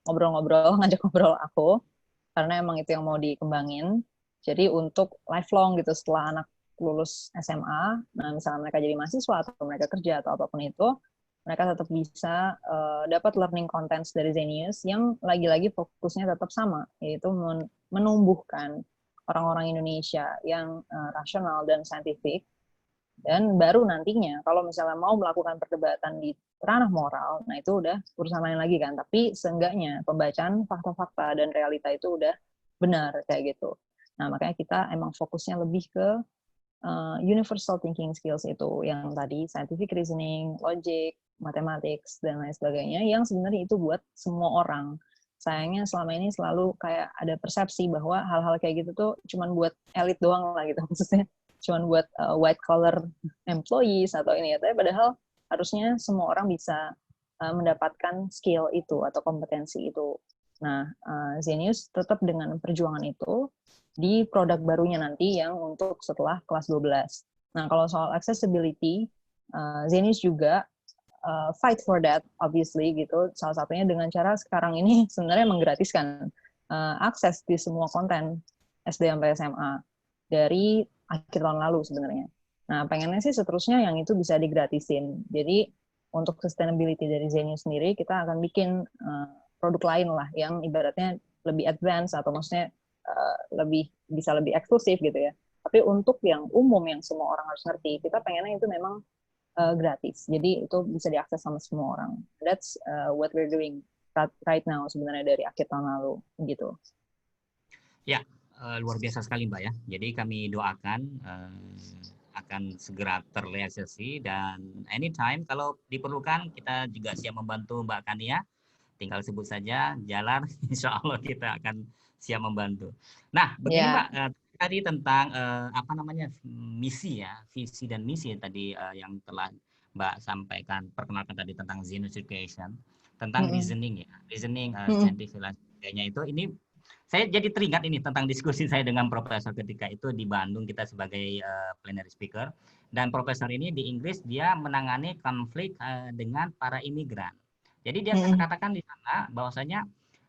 ngobrol-ngobrol, ngajak ngobrol aku, karena emang itu yang mau dikembangin. Jadi untuk lifelong gitu, setelah anak lulus SMA, nah misalnya mereka jadi mahasiswa atau mereka kerja atau apapun itu, mereka tetap bisa dapat learning contents dari Zenius yang lagi-lagi fokusnya tetap sama, yaitu menumbuhkan orang-orang Indonesia yang rasional dan saintifik, dan baru nantinya kalau misalnya mau melakukan perdebatan di ranah moral, nah itu udah urusan lain lagi kan, tapi seenggaknya pembacaan fakta-fakta dan realita itu udah benar kayak gitu. Nah makanya kita emang fokusnya lebih ke universal thinking skills itu, yang tadi scientific reasoning, logic, mathematics, dan lain sebagainya, yang sebenarnya itu buat semua orang. Sayangnya selama ini selalu kayak ada persepsi bahwa hal-hal kayak gitu tuh cuman buat elit doang lah gitu, maksudnya cuman buat white collar employees atau ini ya, tapi padahal harusnya semua orang bisa mendapatkan skill itu atau kompetensi itu. Nah, Zenius tetap dengan perjuangan itu di produk barunya nanti yang untuk setelah kelas 12. Nah, kalau soal accessibility, Zenius juga fight for that, obviously gitu. Salah satunya dengan cara sekarang ini sebenarnya menggratiskan akses di semua konten. SD sampai SMA dari akhir tahun lalu sebenarnya. Nah, pengennya sih seterusnya yang itu bisa digratisin. Jadi untuk sustainability dari Zenius sendiri, kita akan bikin produk lain lah yang ibaratnya lebih advance atau maksudnya bisa lebih eksklusif gitu ya. Tapi untuk yang umum yang semua orang harus ngerti, kita pengennya itu memang gratis. Jadi itu bisa diakses sama semua orang. That's what we're doing right now sebenarnya dari akhir tahun lalu gitu. Ya, luar biasa sekali Mbak ya. Jadi kami doakan akan segera terrealisasi dan anytime kalau diperlukan kita juga siap membantu Mbak Kania. Tinggal sebut saja Jalar, insya Allah kita akan siap membantu. Nah, begini Mbak, tadi tentang apa namanya misi ya, visi dan misi tadi yang telah Mbak sampaikan, perkenalkan tadi tentang Zenius Education, tentang reasoning ya, reasoning, scientific dan sebagainya itu ini. Saya jadi teringat ini tentang diskusi saya dengan profesor ketika itu di Bandung, kita sebagai plenary speaker, dan profesor ini di Inggris dia menangani konflik dengan para imigran. Jadi dia katakan di sana bahwasanya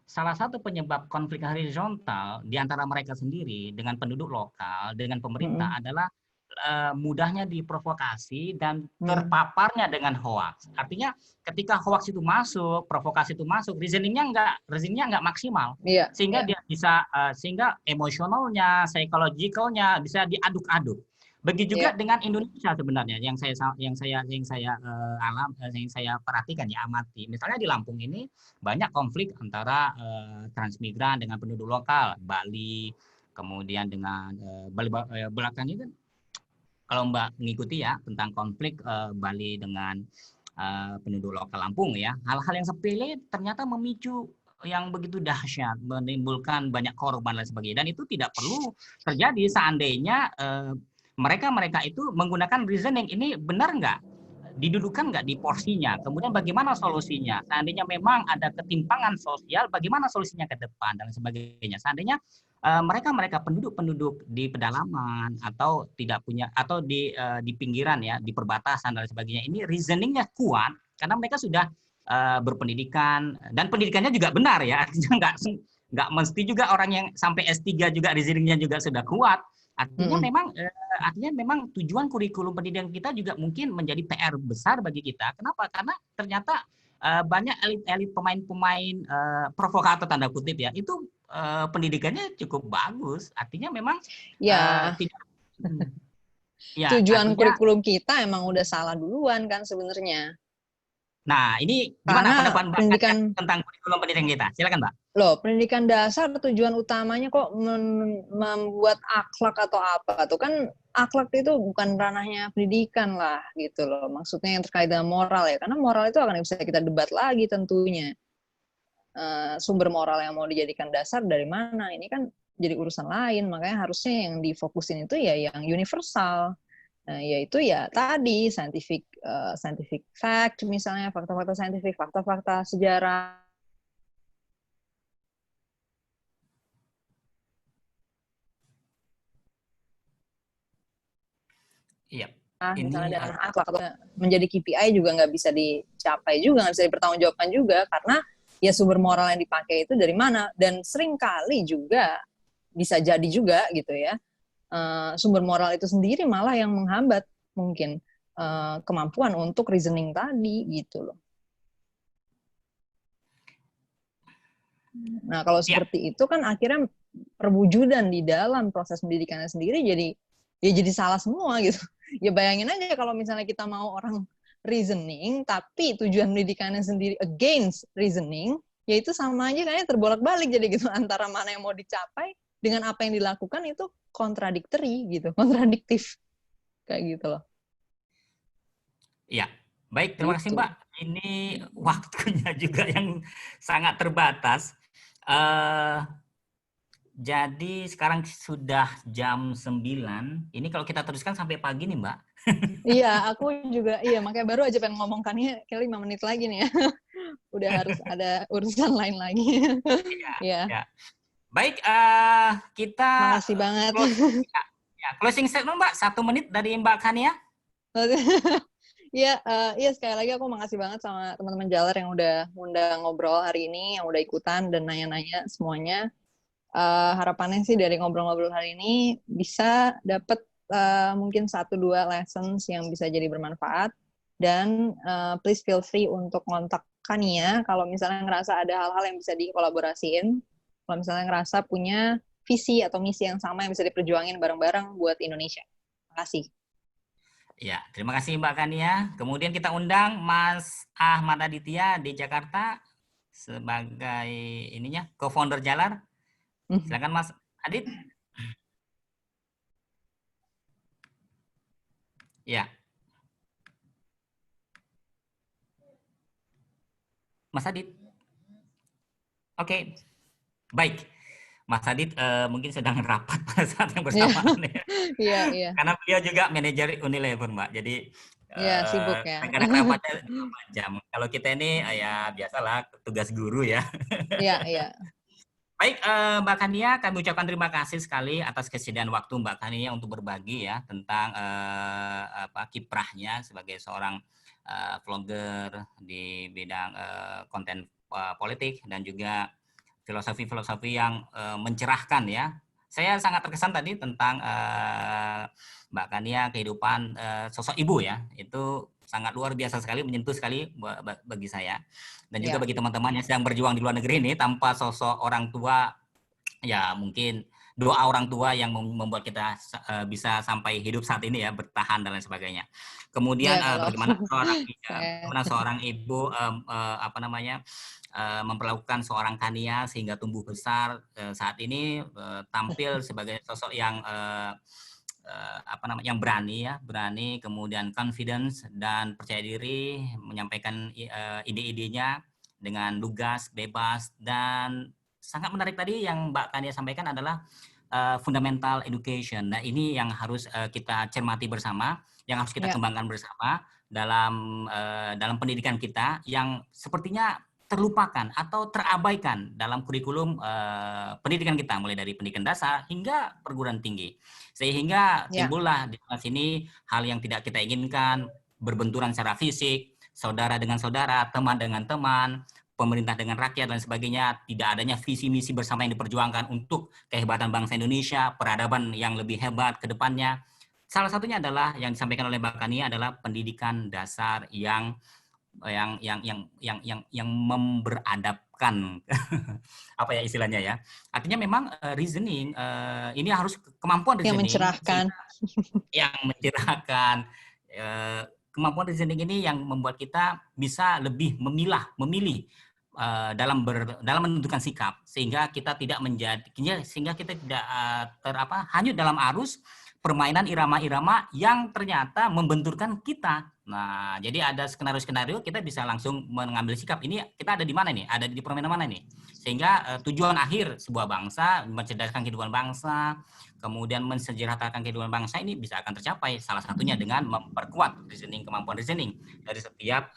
salah satu penyebab konflik horizontal di antara mereka sendiri dengan penduduk lokal dengan pemerintah adalah mudahnya diprovokasi dan terpaparnya dengan hoax. Artinya ketika hoax itu masuk, provokasi itu masuk, reasoningnya nggak maksimal, sehingga dia bisa sehingga emosionalnya, psychologicalnya bisa diaduk-aduk. Begitu juga dengan Indonesia sebenarnya yang saya perhatikan ya, amati. Misalnya di Lampung ini banyak konflik antara transmigran dengan penduduk lokal, Bali, kemudian dengan belakang ini kan kalau Mbak mengikuti ya tentang konflik Bali dengan penduduk lokal Lampung ya, hal-hal yang sepele ternyata memicu yang begitu dahsyat, menimbulkan banyak korban dan sebagainya. Dan itu tidak perlu terjadi seandainya mereka itu menggunakan reasoning. Ini benar nggak? Didudukan nggak di porsinya? Kemudian bagaimana solusinya? Seandainya memang ada ketimpangan sosial, bagaimana solusinya ke depan dan sebagainya. Seandainya mereka penduduk di pedalaman atau tidak punya atau di pinggiran ya, di perbatasan dan sebagainya, ini reasoningnya kuat karena mereka sudah berpendidikan dan pendidikannya juga benar ya. Nggak mesti juga orang yang sampai S3 juga reasoningnya juga sudah kuat. Artinya memang tujuan kurikulum pendidikan kita juga mungkin menjadi PR besar bagi kita. Kenapa? Karena ternyata banyak elit pemain-pemain provokator tanda kutip ya, itu pendidikannya cukup bagus. Artinya memang tidak tujuan kurikulum kita emang udah salah duluan kan sebenarnya. Nah, ini gimana pendapat Mbak tentang kurikulum pendidikan kita? Silakan Mbak. Loh, pendidikan dasar tujuan utamanya kok membuat akhlak atau apa tuh kan, akhlak itu bukan ranahnya pendidikan lah gitu loh. Maksudnya yang terkait dengan moral ya, karena moral itu akan bisa kita debat lagi tentunya. Sumber moral yang mau dijadikan dasar dari mana, ini kan jadi urusan lain. Makanya harusnya yang difokusin itu ya yang universal, yaitu ya tadi scientific fact, misalnya fakta-fakta saintifik, fakta-fakta sejarah. Iya. Misalnya dan akhlak menjadi KPI juga nggak bisa dicapai juga, nggak bisa dipertanggungjawabkan juga karena ya sumber moral yang dipakai itu dari mana, dan sering kali juga bisa jadi juga gitu ya sumber moral itu sendiri malah yang menghambat mungkin kemampuan untuk reasoning tadi gitu loh. Nah kalau seperti itu kan akhirnya perwujudan di dalam proses pendidikannya sendiri jadi salah semua gitu. Ya bayangin aja kalau misalnya kita mau orang reasoning, tapi tujuan pendidikannya sendiri against reasoning, ya itu sama aja kayaknya terbolak-balik jadi gitu, antara mana yang mau dicapai dengan apa yang dilakukan itu kontradiktif gitu, kontradiktif kayak gitu loh. Iya, baik, terima kasih Mbak. Ini waktunya juga yang sangat terbatas. Jadi sekarang sudah jam 9. Ini kalau kita teruskan sampai pagi nih, Mbak. Iya, aku juga. Iya, makanya baru aja pengen ngomongkannya kayak 5 menit lagi nih ya. Udah harus ada urusan lain lagi. Iya. Ya. Baik, kita... Makasih banget. Closing statement, Mbak. 1 menit dari Mbak Kania. Iya, sekali lagi aku makasih banget sama teman-teman Jalar yang udah ngobrol hari ini, yang udah ikutan dan nanya-nanya semuanya. harapannya sih dari ngobrol-ngobrol hari ini bisa dapat mungkin 1-2 lessons yang bisa jadi bermanfaat, dan please feel free untuk kontak Kania kalau misalnya ngerasa ada hal-hal yang bisa dikolaborasiin, kalau misalnya ngerasa punya visi atau misi yang sama yang bisa diperjuangin bareng-bareng buat Indonesia. Terima kasih. Ya, terima kasih Mbak Kania. Kemudian kita undang Mas Ahmad Aditya di Jakarta sebagai ininya co-founder Jalar. Silakan Mas Adit. Ya. Mas Adit. Oke. Baik. Mas Adit mungkin sedang rapat pada saat yang bersamaan ya. Iya. Karena beliau juga manajer Unilever, Mbak. Jadi sibuk ya. kadang-kadang rapatnya 24 jam. Kalau kita ini ya biasalah tugas guru ya. Iya. Baik, Mbak Kania, kami ucapkan terima kasih sekali atas kesediaan waktu Mbak Kania untuk berbagi ya tentang kiprahnya sebagai seorang vlogger di bidang konten politik dan juga filosofi-filosofi yang mencerahkan ya. Saya sangat terkesan tadi tentang Mbak Kania, kehidupan sosok ibu ya. Itu sangat luar biasa sekali, menyentuh sekali bagi saya. Dan juga bagi teman-teman yang sedang berjuang di luar negeri ini, tanpa sosok orang tua, ya mungkin doa orang tua yang membuat kita bisa sampai hidup saat ini ya, bertahan dan lain sebagainya. Kemudian bagaimana seorang ibu memperlakukan seorang Kania sehingga tumbuh besar saat ini tampil sebagai sosok yang yang berani, kemudian confidence dan percaya diri, menyampaikan ide-idenya dengan lugas, bebas, dan sangat menarik tadi yang Mbak Kania sampaikan adalah fundamental education. Nah, ini yang harus kita cermati bersama, yang harus kita kembangkan bersama dalam pendidikan kita yang sepertinya terlupakan atau terabaikan dalam kurikulum pendidikan kita, mulai dari pendidikan dasar hingga perguruan tinggi. Sehingga timbullah di sini hal yang tidak kita inginkan, berbenturan secara fisik, saudara dengan saudara, teman dengan teman, pemerintah dengan rakyat dan sebagainya, tidak adanya visi misi bersama yang diperjuangkan untuk kehebatan bangsa Indonesia, peradaban yang lebih hebat ke depannya. Salah satunya adalah yang disampaikan oleh Mbak Kania adalah pendidikan dasar yang memberadabkan apa ya istilahnya ya. Artinya memang reasoning ini harus kemampuan reasoning yang mencerahkan. Kemampuan reasoning ini yang membuat kita bisa lebih memilih dalam menentukan sikap, sehingga kita tidak hanyut dalam arus permainan irama-irama yang ternyata membenturkan kita. Nah, jadi ada skenario-skenario kita bisa langsung mengambil sikap. Ini kita ada di mana nih? Ada di permainan mana nih? Sehingga tujuan akhir sebuah bangsa, mencerdaskan kehidupan bangsa, kemudian mensejahterakan kehidupan bangsa ini bisa akan tercapai. Salah satunya dengan memperkuat kemampuan reasoning dari setiap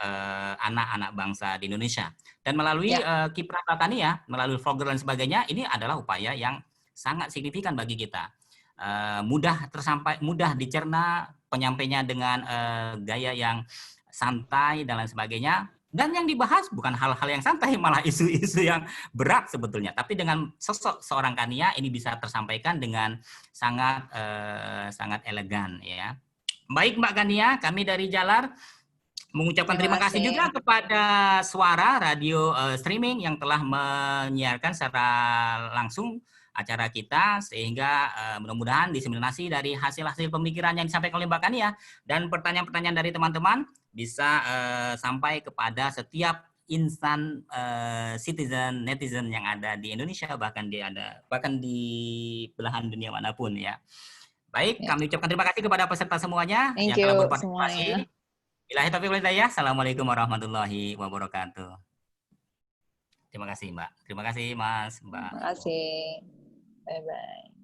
anak-anak bangsa di Indonesia. Dan melalui kiprah Mbak Kania, melalui vlogger dan sebagainya, ini adalah upaya yang sangat signifikan bagi kita. Mudah dicerna, penyampainya dengan gaya yang santai dan lain sebagainya, dan yang dibahas bukan hal-hal yang santai, malah isu-isu yang berat sebetulnya, tapi dengan sosok seorang Kania ini bisa tersampaikan dengan sangat elegan ya. Baik Mbak Kania, kami dari Jalar mengucapkan terima kasih juga kepada Suara Radio Streaming yang telah menyiarkan secara langsung acara kita, sehingga mudah-mudahan diseminasi dari hasil-hasil pemikiran yang disampaikan oleh Mbak Kania dan pertanyaan-pertanyaan dari teman-teman bisa sampai kepada setiap insan citizen netizen yang ada di Indonesia, bahkan di belahan dunia manapun ya. Baik, kami ucapkan terima kasih kepada peserta semuanya yang telah berpartisipasi. Billahi taufiq wal hidayah. Assalamualaikum warahmatullahi wabarakatuh. Terima kasih Mbak. Terima kasih Mas, Mbak. Terima kasih. Bye-bye.